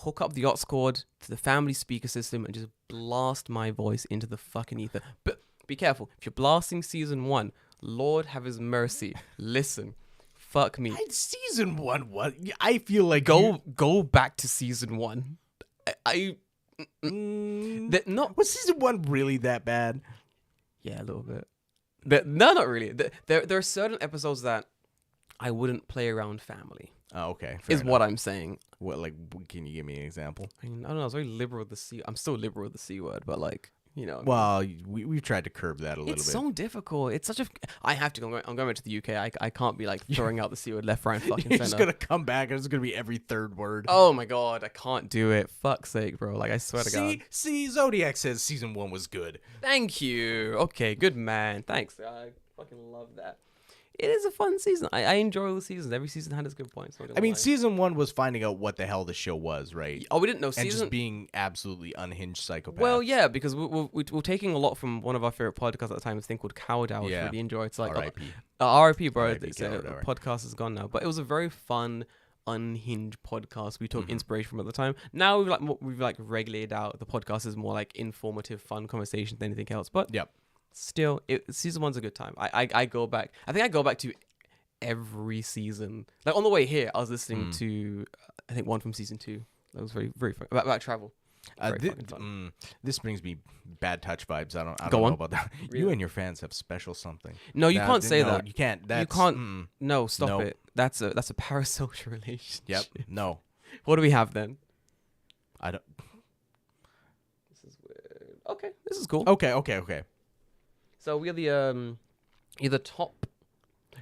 Hook up the aux cord to the family speaker system and just blast my voice into the fucking ether. But be careful. If you're blasting season 1, Lord have his mercy. Listen, fuck me. Season 1, what? I feel like Go back to season 1. Not Was season 1 really that bad? Yeah, a little bit. No, not really. There are certain episodes that I wouldn't play around family. Oh, okay. Is what I'm saying. What, like, can you give me an example? I mean, I don't know. I was very liberal with the C. I'm still liberal with the C word, but like, you know. Well, we've tried to curb that a little It's bit. so difficult. It's such a. I have to go. I'm going back to the UK. I can't be like throwing out the C word left, right, and fucking You're center. just gonna come back and it's gonna be every third word. Oh my god, I can't do it. Fuck's sake, bro. Like I swear to God. See, Zodiac says season 1 was good. Thank you. Okay, good man. Thanks. I fucking love that. It is a fun season. I enjoy all the seasons. Every season had its good points. I mean, season 1 was finding out what the hell the show was, right? Oh, we didn't know And season. just being absolutely unhinged psychopaths. Well, yeah, because we're taking a lot from one of our favorite podcasts at the time, a thing called Cow Dow, which I Yeah. really enjoy. It's like R.I.P. R.I.P. bro. R.I.P. It's, Cow the Dow. podcast is gone now, but it was a very fun, unhinged podcast. We took inspiration from at the time. Now we've regulated out. The podcast is more like informative, fun conversation than anything else. But Yep. still, season 1's a good time. I go back. I think I go back to every season. Like on the way here, I was listening to I think one from season 2. That was very very fun about travel. Very fucking fun. This brings me bad touch vibes. I don't Go know on. about that. You Really? and your fans have special something. No, you can't say no, that. You can't. That's, You can't. No, stop Nope. it. That's a parasocial relationship. Yep. No. What do we have then? I don't. This is weird. Okay, this is cool. Okay. So we are the you're the top.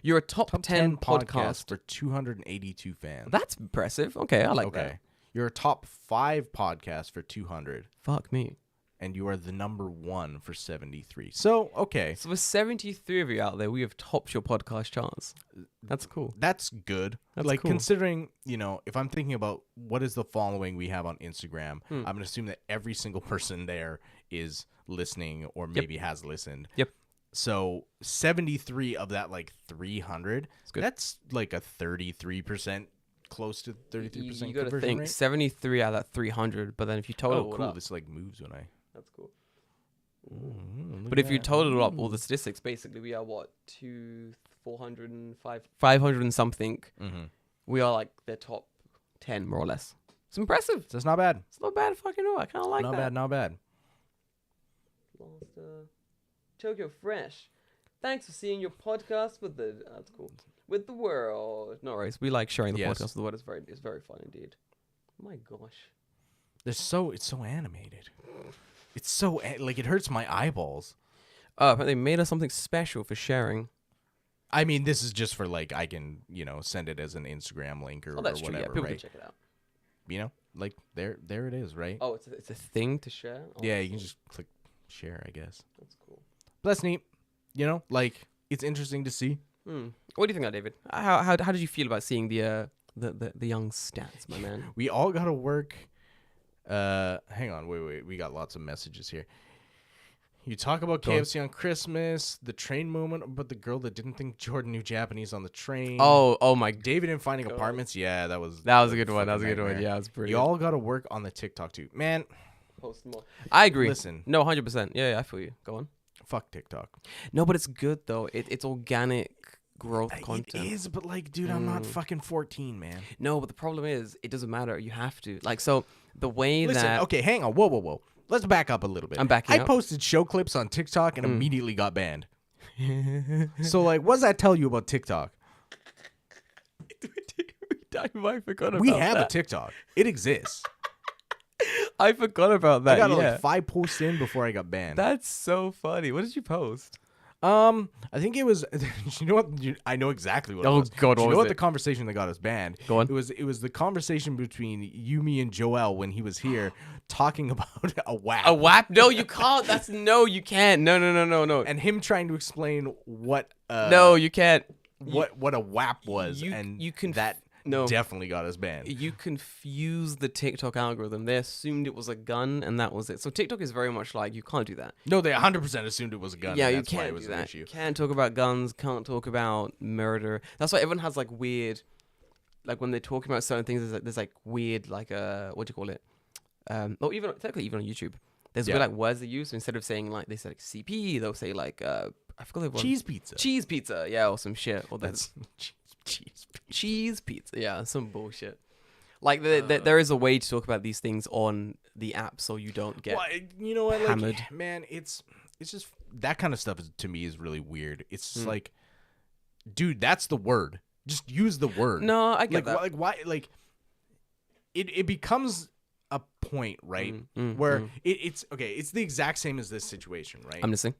You're a top 10 podcast. for 282 fans. That's impressive. Okay, I like okay. that. You're a top 5 podcast for 200, Fuck me. and you are the number 1 for 73. So okay, So with 73 of you out there, we have topped your podcast charts. That's cool. that's good. That's like cool. considering, if I'm thinking about what is the following we have on Instagram, I'm gonna assume that every single person there is listening or maybe has listened. Yep. So 73 of that, like 300. good. That's like a 33%, close to 33% You got to conversion think rate. 73 out of that 300, but then if you total Oh, it cool. up, This like moves when I. that's cool. Look But at if you that. total up all the statistics, basically we are what 500 and something. We are like the top 10 more or less. It's impressive. So it's not bad. It's not bad fucking all. I kind of like Not that. bad. Not bad. Lost, Tokyo Fresh. Thanks for seeing your podcast with the. That's cool. With the world. No worries. We like sharing the Yes. podcast with the world. It's very fun indeed. My gosh. it's so animated. It's so like it hurts my eyeballs. But they made us something special for sharing. I mean, this is just for like I can send it as an Instagram link or That's whatever, true. Yeah, people right? can check it out. Like there it is, right? Oh, it's a thing to share. Oh, Yeah, you can just click share, I guess. That's cool. But that's neat. Like it's interesting to see. What do you think, David? How did you feel about seeing the young stats, my man? We all gotta work. Hang on, wait. We got lots of messages here. You talk about KFC on Christmas, the train moment, but the girl that didn't think Jordan knew Japanese on the train. Oh my. David in Finding Apartments. Yeah, that was That was a good one. That was a fucking good one. nightmare. Yeah, it was brilliant. You all gotta work on the TikTok too, man. Post more. I agree. Listen. No, 100%. Yeah, I feel you. Go on. Fuck TikTok. No, but it's good though. It's organic growth content. It is, but like, dude, I'm not fucking 14, man. No, but the problem is, it doesn't matter. You have to. Like, so the way Listen, that. okay, hang on. Whoa. Let's back up a little bit. I'm backing I up. posted show clips on TikTok and immediately got banned. So, like, what does that tell you about TikTok? I forgot about We have that. a TikTok. It exists. I forgot about that. I got yeah. like 5 posts in before I got banned. That's so funny. What did you post? I think it was. You know what? I know exactly what. It Oh, was. God, Do you what know was what it? the conversation that got us banned? Go on. It was the conversation between Yumi and Joel when he was here talking about a WAP. A WAP? No, you can't. That's you can't. No. And him trying to explain what. No, you can't. What a WAP was, and you can that no. definitely got us banned. You confused the TikTok algorithm. They assumed it was a gun, and that was it. So TikTok is very much like, you can't do that. No, they 100% assumed it was a gun. Yeah, and you that's why can't it was do an that. issue. Can't talk about guns. Can't talk about murder. That's why everyone has like weird, like when they're talking about certain things. There's like weird, like what do you call it? Or even technically even on YouTube, there's weird like words they use. So instead of saying like they say like CP, they'll say like I forgot the one. Cheese pizza. Cheese pizza, yeah, or some shit. Or That's cheese pizza, yeah, some bullshit. Like there is a way to talk about these things on the app, so you don't get. Well, you know what, hammered. like, man, it's just that kind of stuff to me is really weird. It's just like, dude, that's the word. Just use the word. No, I get that. Like why? Like, it becomes a point, right? Where it's okay. It's the exact same as this situation, right? I'm listening.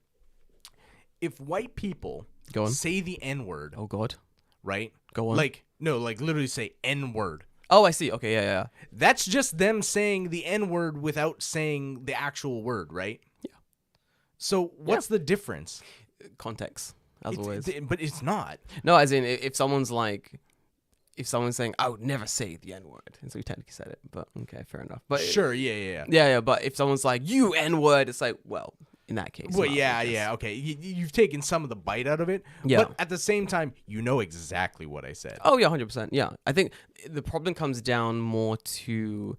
If white people Go on. say the N-word, Oh God. right? Go on. Like, no, like literally say N-word. Oh, I see. Okay, yeah. That's just them saying the N-word without saying the actual word, right? Yeah. So what's the difference? Context, as always. But it's not. No, as in if someone's saying, I would never say the N-word, and so you technically said it, but okay, fair enough. But Sure, yeah. yeah. But if someone's like, you N-word, it's like, well, in that case. Well, no, yeah, I guess. okay. You've taken some of the bite out of it. Yeah. But at the same time, you know exactly what I said. Oh yeah, 100%. Yeah, I think the problem comes down more to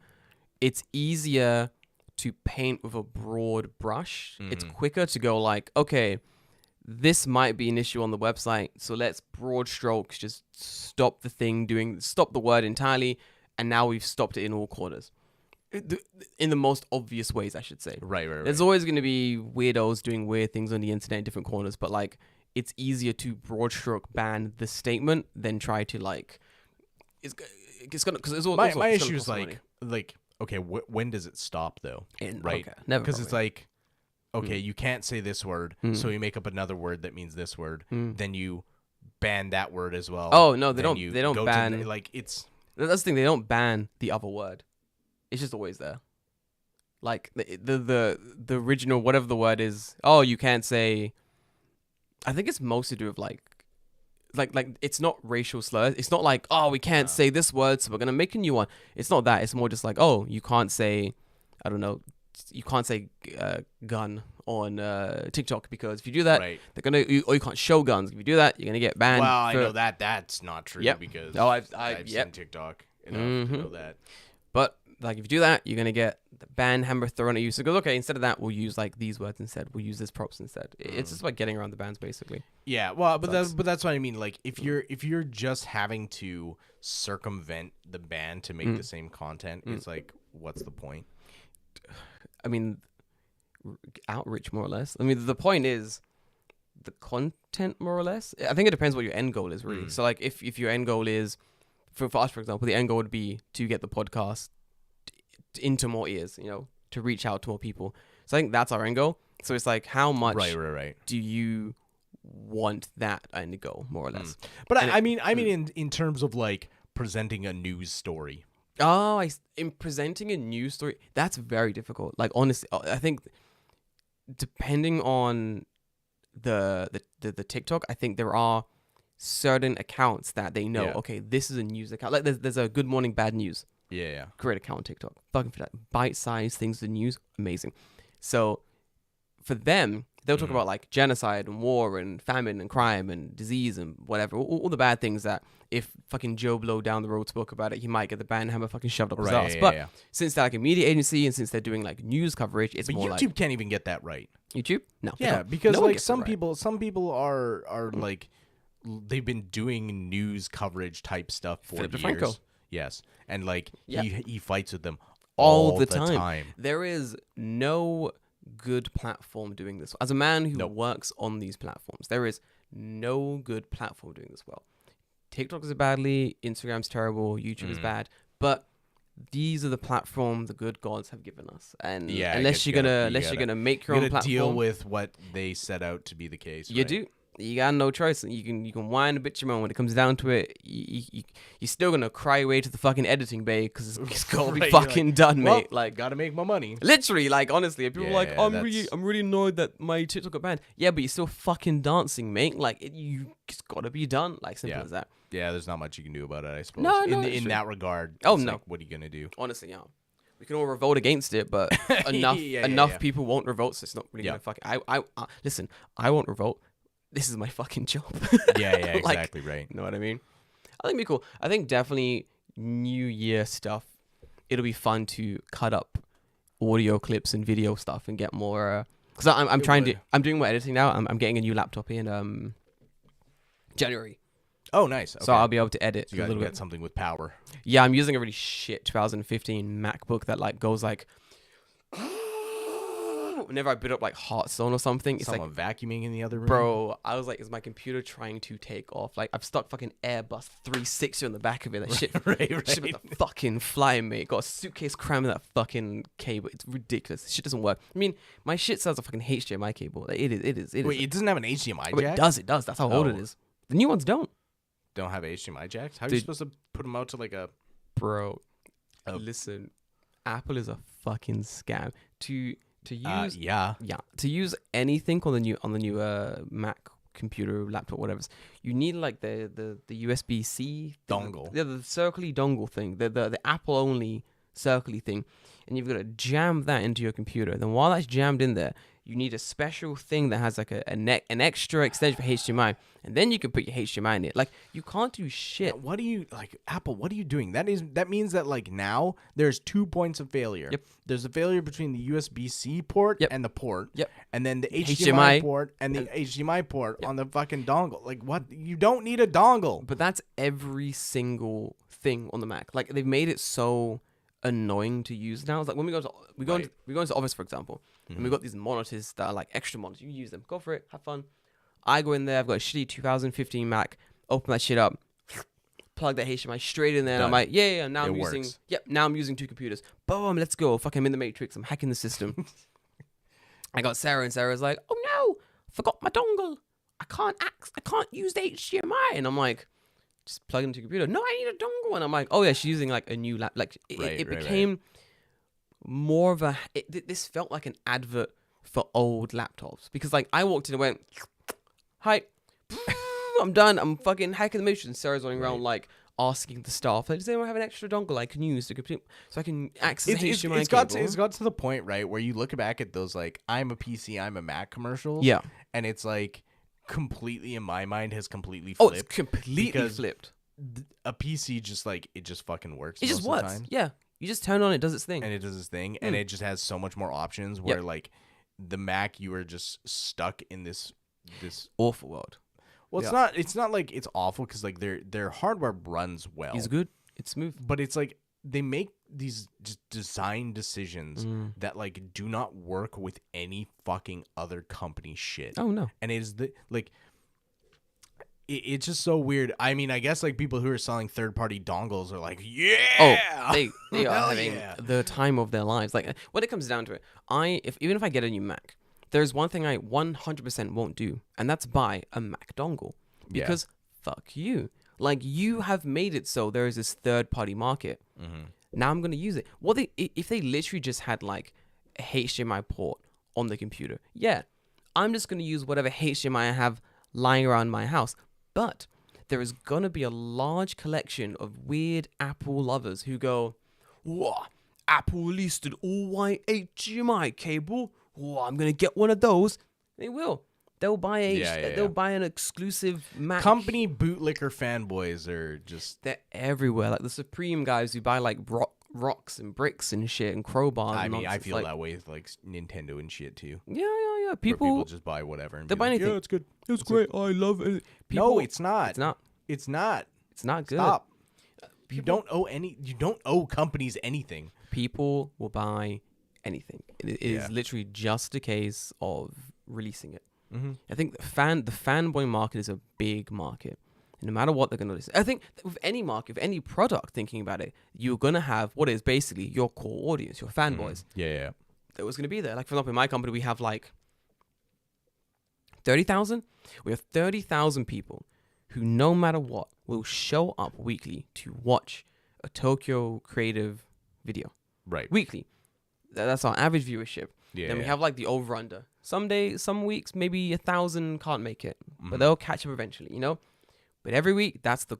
it's easier to paint with a broad brush. It's quicker to go like, okay, this might be an issue on the website, so let's broad strokes just stop the word entirely, and now we've stopped it in all corners. In the most obvious ways, I should say. Right. There's always going to be weirdos doing weird things on the internet in different corners, but like it's easier to broad stroke ban the statement than try to like it's gonna because it's all My issue is like okay, when does it stop though? Right? Okay, never. Because it's like, okay, you can't say this word, so you make up another word that means this word, then you ban that word as well. Oh no, they then don't. you They don't go ban. to like it's. That's the thing. They don't ban the other word. It's just always there. Like the original whatever the word is. Oh, you can't say. I think it's mostly to do with like it's not racial slurs. It's not like, oh, we can't say this word, so we're gonna make a new one. It's not that. It's more just like, oh, you can't say, I don't know, you can't say gun on TikTok because if you do that, Right. they're gonna or you can't show guns. If you do that, you're gonna get banned. Well, I for- know that's not true Yep. because Oh, I've I've yep. seen TikTok enough to know that. But like if you do that, you're gonna get the ban hammer thrown at you. So it goes, okay, instead of that, we'll use like these words instead. We'll use this props instead. It's just about getting around the bans basically. Yeah, well, but Sucks. that's what I mean. Like if you're just having to circumvent the ban to make the same content, it's like, what's the point? I mean, outreach more or less. I mean, the point is the content more or less. I think it depends what your end goal is really. So like if your end goal is for us, for example, the end goal would be to get the podcast into more ears, to reach out to more people. So I think that's our end goal. So it's like, how much Right. do you want that end goal, more or less? But And I mean, in terms of like presenting a news story. Oh, in presenting a news story, that's very difficult. Like, honestly, I think depending on the TikTok, I think there are certain accounts that they know, Yeah. okay, this is a news account. Like, there's a Good Morning Bad News. Yeah. Great account on TikTok. Fucking for that. Bite-sized things, the news, amazing. So for them, they'll talk about like genocide and war and famine and crime and disease and whatever, all the bad things that if fucking Joe Blow down the road spoke about it, he might get the ban hammer fucking shoved up his ass. But since they're like a media agency and since they're doing like news coverage, it's But more YouTube like can't even get that right. YouTube. No, they Yeah, don't. because No one like gets it some right. people are like they've been doing news coverage type stuff for Philip years. DeFranco. Yes, and like Yeah. he fights with them all all the time. There is no good platform doing this. As a man who Nope. works on these platforms, there is no good platform doing this well. TikTok is badly, Instagram's terrible, YouTube is bad, but these are the platform the good gods have given us. And Yeah, I unless guess you're you gonna gotta- make your You own gotta platform, deal with what they set out to be the case. you right? do. You got no choice. You can whine a bit your own. When it comes down to it, you're still gonna cry away to the fucking editing bay because it's gotta be Right, you're fucking like, done, Well, mate. Like, gotta make my money. literally, like, honestly, people are like, Yeah, I'm really annoyed that my TikTok got banned. Yeah, but you're still fucking dancing, mate. Like, it's gotta be done. Like, simple Yeah. as that. Yeah, there's not much you can do about it, I suppose. No, it's in true. that regard. Oh, it's no. like, what are you gonna do? Honestly, yeah. We can all revolt against it, but enough Yeah. people won't revolt, so it's not really Yeah. gonna fucking. I listen. I won't revolt. This is my fucking job. Yeah, Like, exactly right. You know what I mean? I think it'd be cool. I think definitely New Year stuff. It'll be fun to cut up audio clips and video stuff and get more. Because I'm trying to. would. I'm doing more editing now. I'm getting a new laptop in January, Oh, nice. Okay. so I'll be able to edit So a you got, little you bit. got something with power. Yeah, I'm using a really shit 2015 MacBook that like goes like. Whenever I boot up like Hearthstone or something, it's like, Someone vacuuming in the other room. bro, I was like, is my computer trying to take off? Like, I've stuck fucking Airbus 360 on the back of it. That shit, right. shit about to fucking fly, mate. Got a suitcase crammed with that fucking cable. It's ridiculous. This shit doesn't work. I mean, my shit sells a fucking HDMI cable. Like, it is. Wait, it doesn't have an HDMI Oh, jack? it does. That's how old it Oh. is. The new ones don't. Don't have HDMI jacks? How are you Dude. supposed to put them out to like a... Bro, Oh. listen, Apple is a fucking scam. To use yeah. to use anything on the new Mac computer, laptop, whatever, you need like the USB-C Dongle. the circly dongle thing, the Apple only circly thing, and you've got to jam that into your computer. Then while that's jammed in there, you need a special thing that has like an extra extension for HDMI, and then you can put your HDMI in it. Like, you can't do shit. What do you like, Apple? What are you doing? That means that like now there's 2 points of failure. Yep. There's a failure between the USB-C port Yep. and the port. Yep. And then the HDMI HDMI port and the HDMI port on the fucking dongle. Like, what? You don't need a dongle. But that's every single thing on the Mac. Like, they've made it so annoying to use now. It's like when we go into the office, for example, and we've got these monitors that are like extra monitors. You use them, go for it, have fun. I go in there, I've got a shitty 2015 Mac, open that shit up, plug that HDMI straight in there, and I'm Done. like, yeah, now It I'm using, works. now I'm using 2 computers. Boom, let's go. Fuck, I'm in the Matrix. I'm hacking the system. I got Sarah, and Sarah's like, oh no, forgot my dongle. I can't use the HDMI, and I'm like, just plug it into your computer. No, I need a dongle, and I'm like, oh yeah, she's using like a new lap. Like it Right. became more of a. This felt like an advert for old laptops because like I walked in and went, hi, I'm done. I'm fucking hacking the Matrix, and Sarah's running around like asking the staff, like, does anyone have an extra dongle I can use to complete so I can access the HDMI cable? It's got to the point, right, where you look back at those like I'm a PC, I'm a Mac commercials. Yeah. And it's like completely in my mind has completely Oh, flipped. it's completely because flipped. A PC just like it just fucking works. It just most of the works. time. Yeah. You just turn on, it does its thing. And it does its thing, and it just has so much more options. Where like the Mac, you are just stuck in this. Awful world. Well, it's not like it's awful because like their hardware runs well. It's good. It's smooth. But it's like they make these just design decisions that like do not work with any fucking other company shit. Oh no. And it is the like it's just so weird. I mean, I guess like people who are selling third-party dongles are like, yeah. Oh, they are Hell having yeah. the time of their lives. Like when it comes down to it, even if I get a new Mac, there's one thing I 100% won't do, and that's buy a Mac dongle Yeah. because fuck you. Like you have made it so there is this third-party market. Now I'm gonna use it. If they literally just had like a HDMI port on the computer, yeah, I'm just gonna use whatever HDMI I have lying around my house. But there is gonna be a large collection of weird Apple lovers who go, "Whoa, Apple released an all-white HDMI cable. Whoa, I'm gonna get one of those." They will. They'll buy they'll buy an exclusive Mac. Company bootlicker fanboys are just. They're everywhere. Like the Supreme guys who buy like rocks and bricks and shit and crowbars. I and mean, I nonsense. feel Like, that way with like Nintendo and shit too. Yeah. Where People just buy whatever. And they be buy like, anything. Yeah, it's good. It's great. I love it. No, it's not. It's not. It's not. It's not good. Stop. You don't owe You don't owe companies anything. People will buy anything. It is Yeah. literally just a case of releasing it. Mm-hmm. I think the fanboy market is a big market. No matter what they're going to listen. I think that with any market, with any product, thinking about it, you're going to have what is basically your core audience, your fanboys. Yeah. That was going to be there. Like, for example, in my company, we have like 30,000. We have 30,000 people who, no matter what, will show up weekly to watch a Tokyo Creative video. Right. Weekly. That's our average viewership. Yeah. Then we have like the over-under. Some days, some weeks, maybe 1,000 can't make it, Mm-hmm. but they'll catch up eventually, you know? But every week, that's the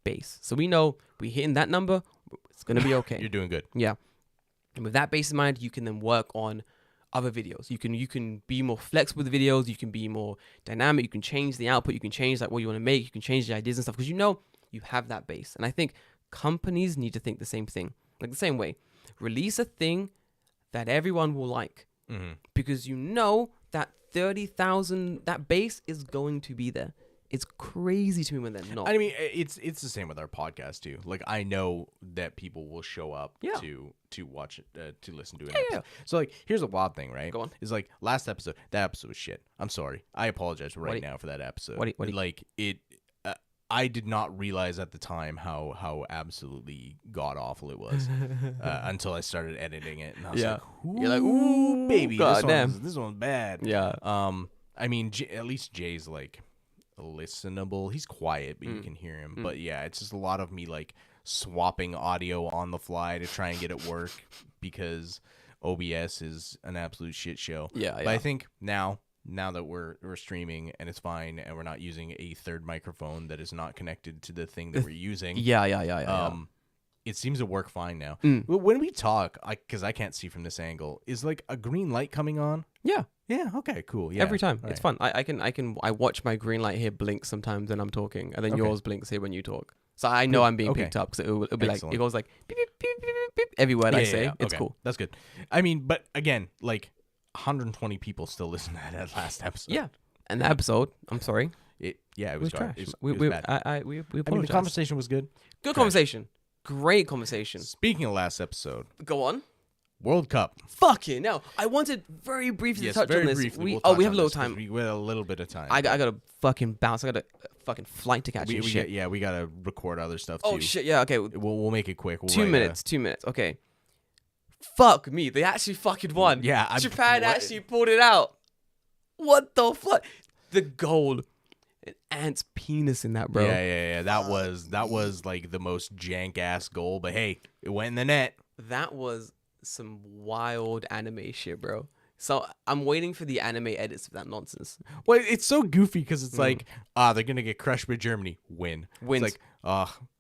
base. So we know we hitting that number, it's going to be okay. You're doing good. Yeah. And with that base in mind, you can then work on other videos. You can be more flexible with the videos. You can be more dynamic. You can change the output. You can change like what you want to make. You can change the ideas and stuff because you know you have that base. And I think companies need to think the same thing, like the same way. Release a thing that everyone will like because you know that 30,000, that base is going to be there. It's crazy to me when they're not. I mean, it's the same with our podcast too. Like, I know that people will show up Yeah. to watch it, to listen to it. Yeah. So like, here's a wild thing, right? Go on. Is like last episode. That episode was shit. I'm sorry. I apologize right now for that episode. what do you- like it? I did not realize at the time how absolutely god awful it was until I started editing it, and I was Yeah. like, You're like, ooh, baby, goddamn. this one's bad. Yeah. I mean, at least Jay's like listenable. He's quiet, but you can hear him. But yeah, it's just a lot of me like swapping audio on the fly to try and get it work because OBS is an absolute shit show. Yeah, But yeah. I think now that we're streaming and it's fine and we're not using a third microphone that is not connected to the thing that we're using. Yeah. It seems to work fine now. Mm. When we talk, because I can't see from this angle, is like a green light coming on? Yeah. Yeah. Okay. Cool. Yeah. Every time. All It's right. fun. I watch my green light here blink sometimes when I'm talking, and then Okay. yours blinks here when you talk. So I know I'm being Okay. picked up because it'll be like, Excellent. it goes like beep, beep, beep, beep, beep, beep, every word I say. It's okay. cool. That's good. I mean, but again, like 120 people still listen to that last episode. Yeah. And the episode, I'm sorry, It it was was trash. It We was bad. we I mean, the apologize. conversation was good. Good trash. conversation. Great conversation. Speaking of last episode, Go on. World Cup. Fucking no. I wanted very briefly Yes, to touch very on this. briefly. We we'll touch we have on a little this 'cause time. We have a little bit of time. I got to fucking bounce. I got a fucking flight to catch. we and got, shit. yeah, we gotta record other stuff too. Oh shit. Yeah. Okay. We'll make it quick. We'll 2 write a- minutes. 2 minutes. Okay. Fuck me. They actually fucking won. Yeah, Japan what? actually pulled it out. What the fuck? The goal. An ant's penis in that, bro. Yeah. That was like the most jank ass goal, but hey, it went in the net. That was some wild anime shit, bro. So I'm waiting for the anime edits of that nonsense. Well, it's so goofy because it's like, they're gonna get crushed by Germany. Wins. Wins. It's like,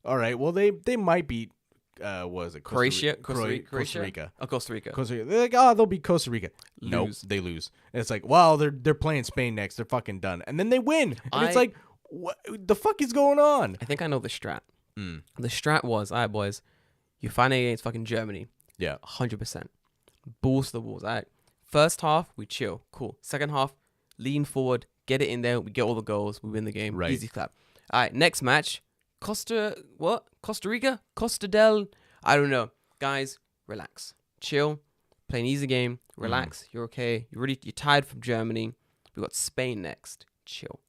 all right. Well, they might beat. What was it? Croatia? Costa Rica. Oh, Costa Rica. Costa Rica. They're like, they'll beat Costa Rica. Nope, Lose. they lose. And it's like, well, they're playing Spain next. They're fucking done. And then they win. And it's I- like, what the fuck is going on? I think I know the strat. The strat was, all right, boys, you fighting against fucking Germany. Yeah. 100%. Balls to the walls. All right. First half, we chill. Cool. Second half, lean forward, get it in there. We get all the goals. We win the game. Right. Easy clap. All right. Next match, Costa Rica? Costa del? I don't know. Guys, relax. Chill. Play an easy game. Relax. You're okay. You're tired from Germany. We got Spain next. Chill.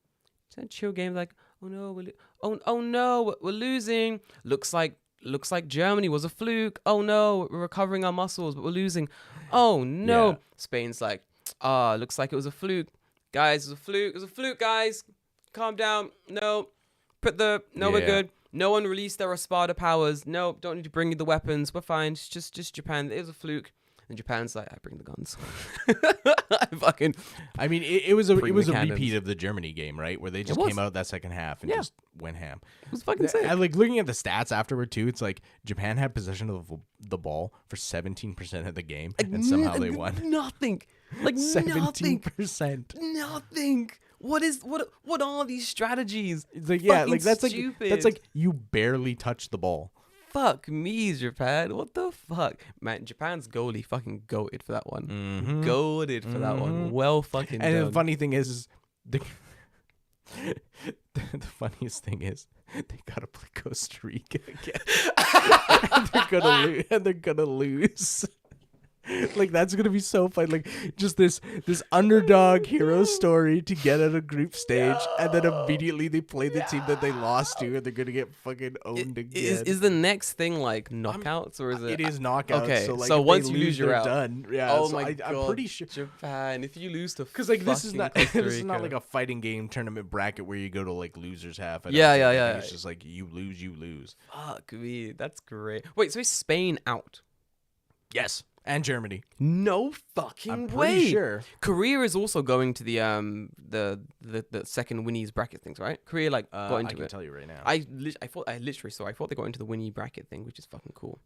It's a chill game. Like, oh no, oh no, we're losing. Looks like Germany was a fluke. Oh no, we're recovering our muscles, but we're losing. Oh no. Yeah. Spain's like, looks like it was a fluke. Guys, it was a fluke. It was a fluke, guys. Calm down. No. We're Yeah. good. No one released their Espada powers. No, don't need to bring you the weapons. We're fine. It's just Japan. It was a fluke. And Japan's like, I bring the guns. I mean, it was a Bring the repeat cannons. of the Germany game, right? Where they just was. came out that second half and Yeah. just went ham. It was fucking sick. I like looking at the stats afterward too. It's like Japan had possession of the ball for 17% of the game, and somehow they won. Nothing. Like 17%. Nothing. What are these strategies? It's like yeah, Fucking like that's stupid. like you barely touched the ball. Fuck me, Japan. What the fuck? Man, Japan's goalie fucking goated for that one. Goated for that one. Well fucking And done. the funny thing is the funniest thing is they gotta play Costa Rica again. and they're gonna lose. Like that's gonna be so fun. Like just this underdog hero story to get out of group stage, and then immediately they play the team that they lost to, and they're gonna get fucking owned again. Is the next thing like knockouts or is it? It is knockouts. Okay, So, like, so if once they you lose, you're they're out. done. Yeah. Oh so my god! I'm pretty sure. Japan. If you lose to Because like this is not fucking this is not Costa like Rica. a fighting game tournament bracket where you go to like losers half. I don't Yeah, think. yeah, I think yeah. It's just like you lose. Fuck me. That's great. Wait, so is Spain out? Yes, and Germany. No fucking I'm way. pretty sure. Korea is also going to the second Winnie's bracket things, right? Korea like got I into can it. tell you right now. I literally saw. I thought they got into the Winnie bracket thing, which is fucking cool.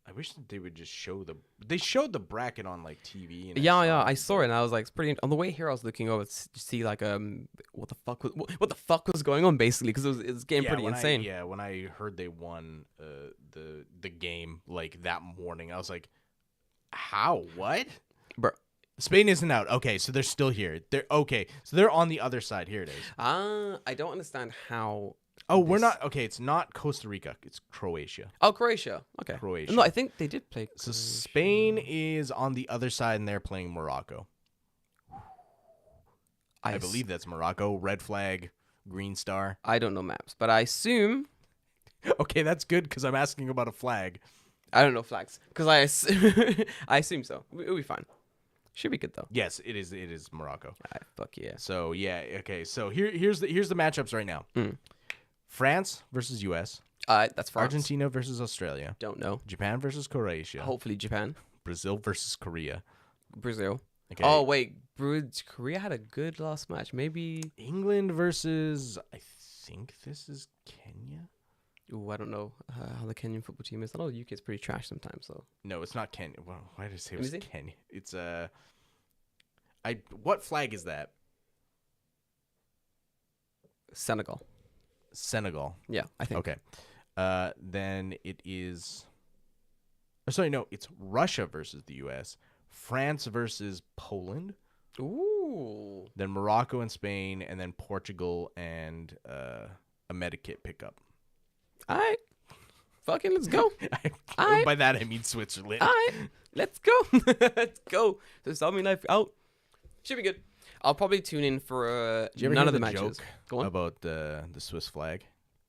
I wish that they would just show they showed the bracket on like TV. And Yeah, I saw it and I was like, it's pretty. On the way here, I was looking over to see like what the fuck was going on basically because it was getting pretty insane. When I heard they won the game like that morning, I was like, how? What? Bro. Spain isn't out. Okay, so they're still here. They're okay. So they're on the other side. Here it is. I don't understand how. Oh, we're not okay. It's not Costa Rica. It's Croatia. Oh, Croatia. Okay. Croatia. No, I think they did play. So Spain is on the other side, and they're playing Morocco. I believe that's Morocco. Red flag, green star. I don't know maps, but I assume. Okay, that's good because I'm asking about a flag. I don't know flags because I assume so. It'll be fine. Should be good though. Yes, it is. It is Morocco. Fuck yeah. So yeah, okay. So here's the matchups right now. France versus U.S. That's France. Argentina versus Australia. Don't know. Japan versus Croatia. Hopefully Japan, Brazil versus Korea. Brazil. Okay. Oh wait, Korea had a good last match. Maybe. England versus I think this is Kenya. Ooh, I don't know how the Kenyan football team is. I know the UK is pretty trash sometimes. So No, it's not Kenya. Well, why did I say it Let me was see. Kenya? It's what flag is that? Senegal. Senegal. Yeah, I think. Okay. Then it is. Oh, sorry, no, it's Russia versus the U.S. France versus Poland. Ooh. Then Morocco and Spain, and then Portugal and a Medikit pickup. All right. Fucking let's go. Aight. By that I mean Switzerland. All right. Let's go. Let's go. So Zombie Knife out. Should be good. I'll probably tune in for Did you ever none hear of the the matches. joke Go on. about the Swiss flag?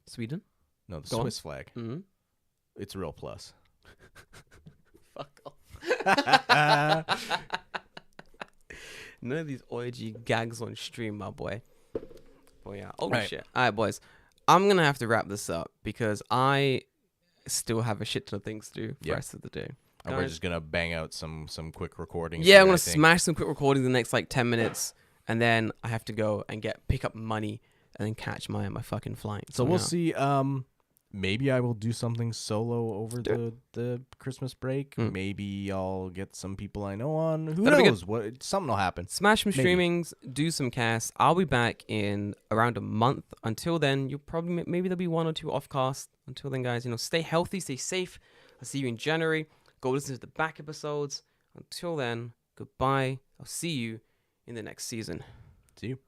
Sweden. No, the Go on. Swiss flag. Mm-hmm. It's real plus. Fuck off. None of these OG gags on stream, my boy. Oh yeah. Oh Right. shit. All right, boys. I'm gonna have to wrap this up because I still have a shit ton of things to do for the Yeah. rest of the day. And we're Guys. just gonna bang out some quick recordings. Yeah, I'm here, gonna I think. smash some quick recordings in the next like 10 minutes, and then I have to go and pick up money and then catch my fucking flight. So we'll yeah. see. Maybe I will do something solo over Do the Christmas break. Mm. Maybe I'll get some people I know on. Who That'll be good. knows? What something will happen. Smash some Maybe. streamings, do some casts. I'll be back in around a month. Until then, you'll probably maybe there'll be one or two off casts. Until then, guys, stay healthy, stay safe. I'll see you in January. Go listen to the back episodes. Until then, goodbye. I'll see you in the next season. See you.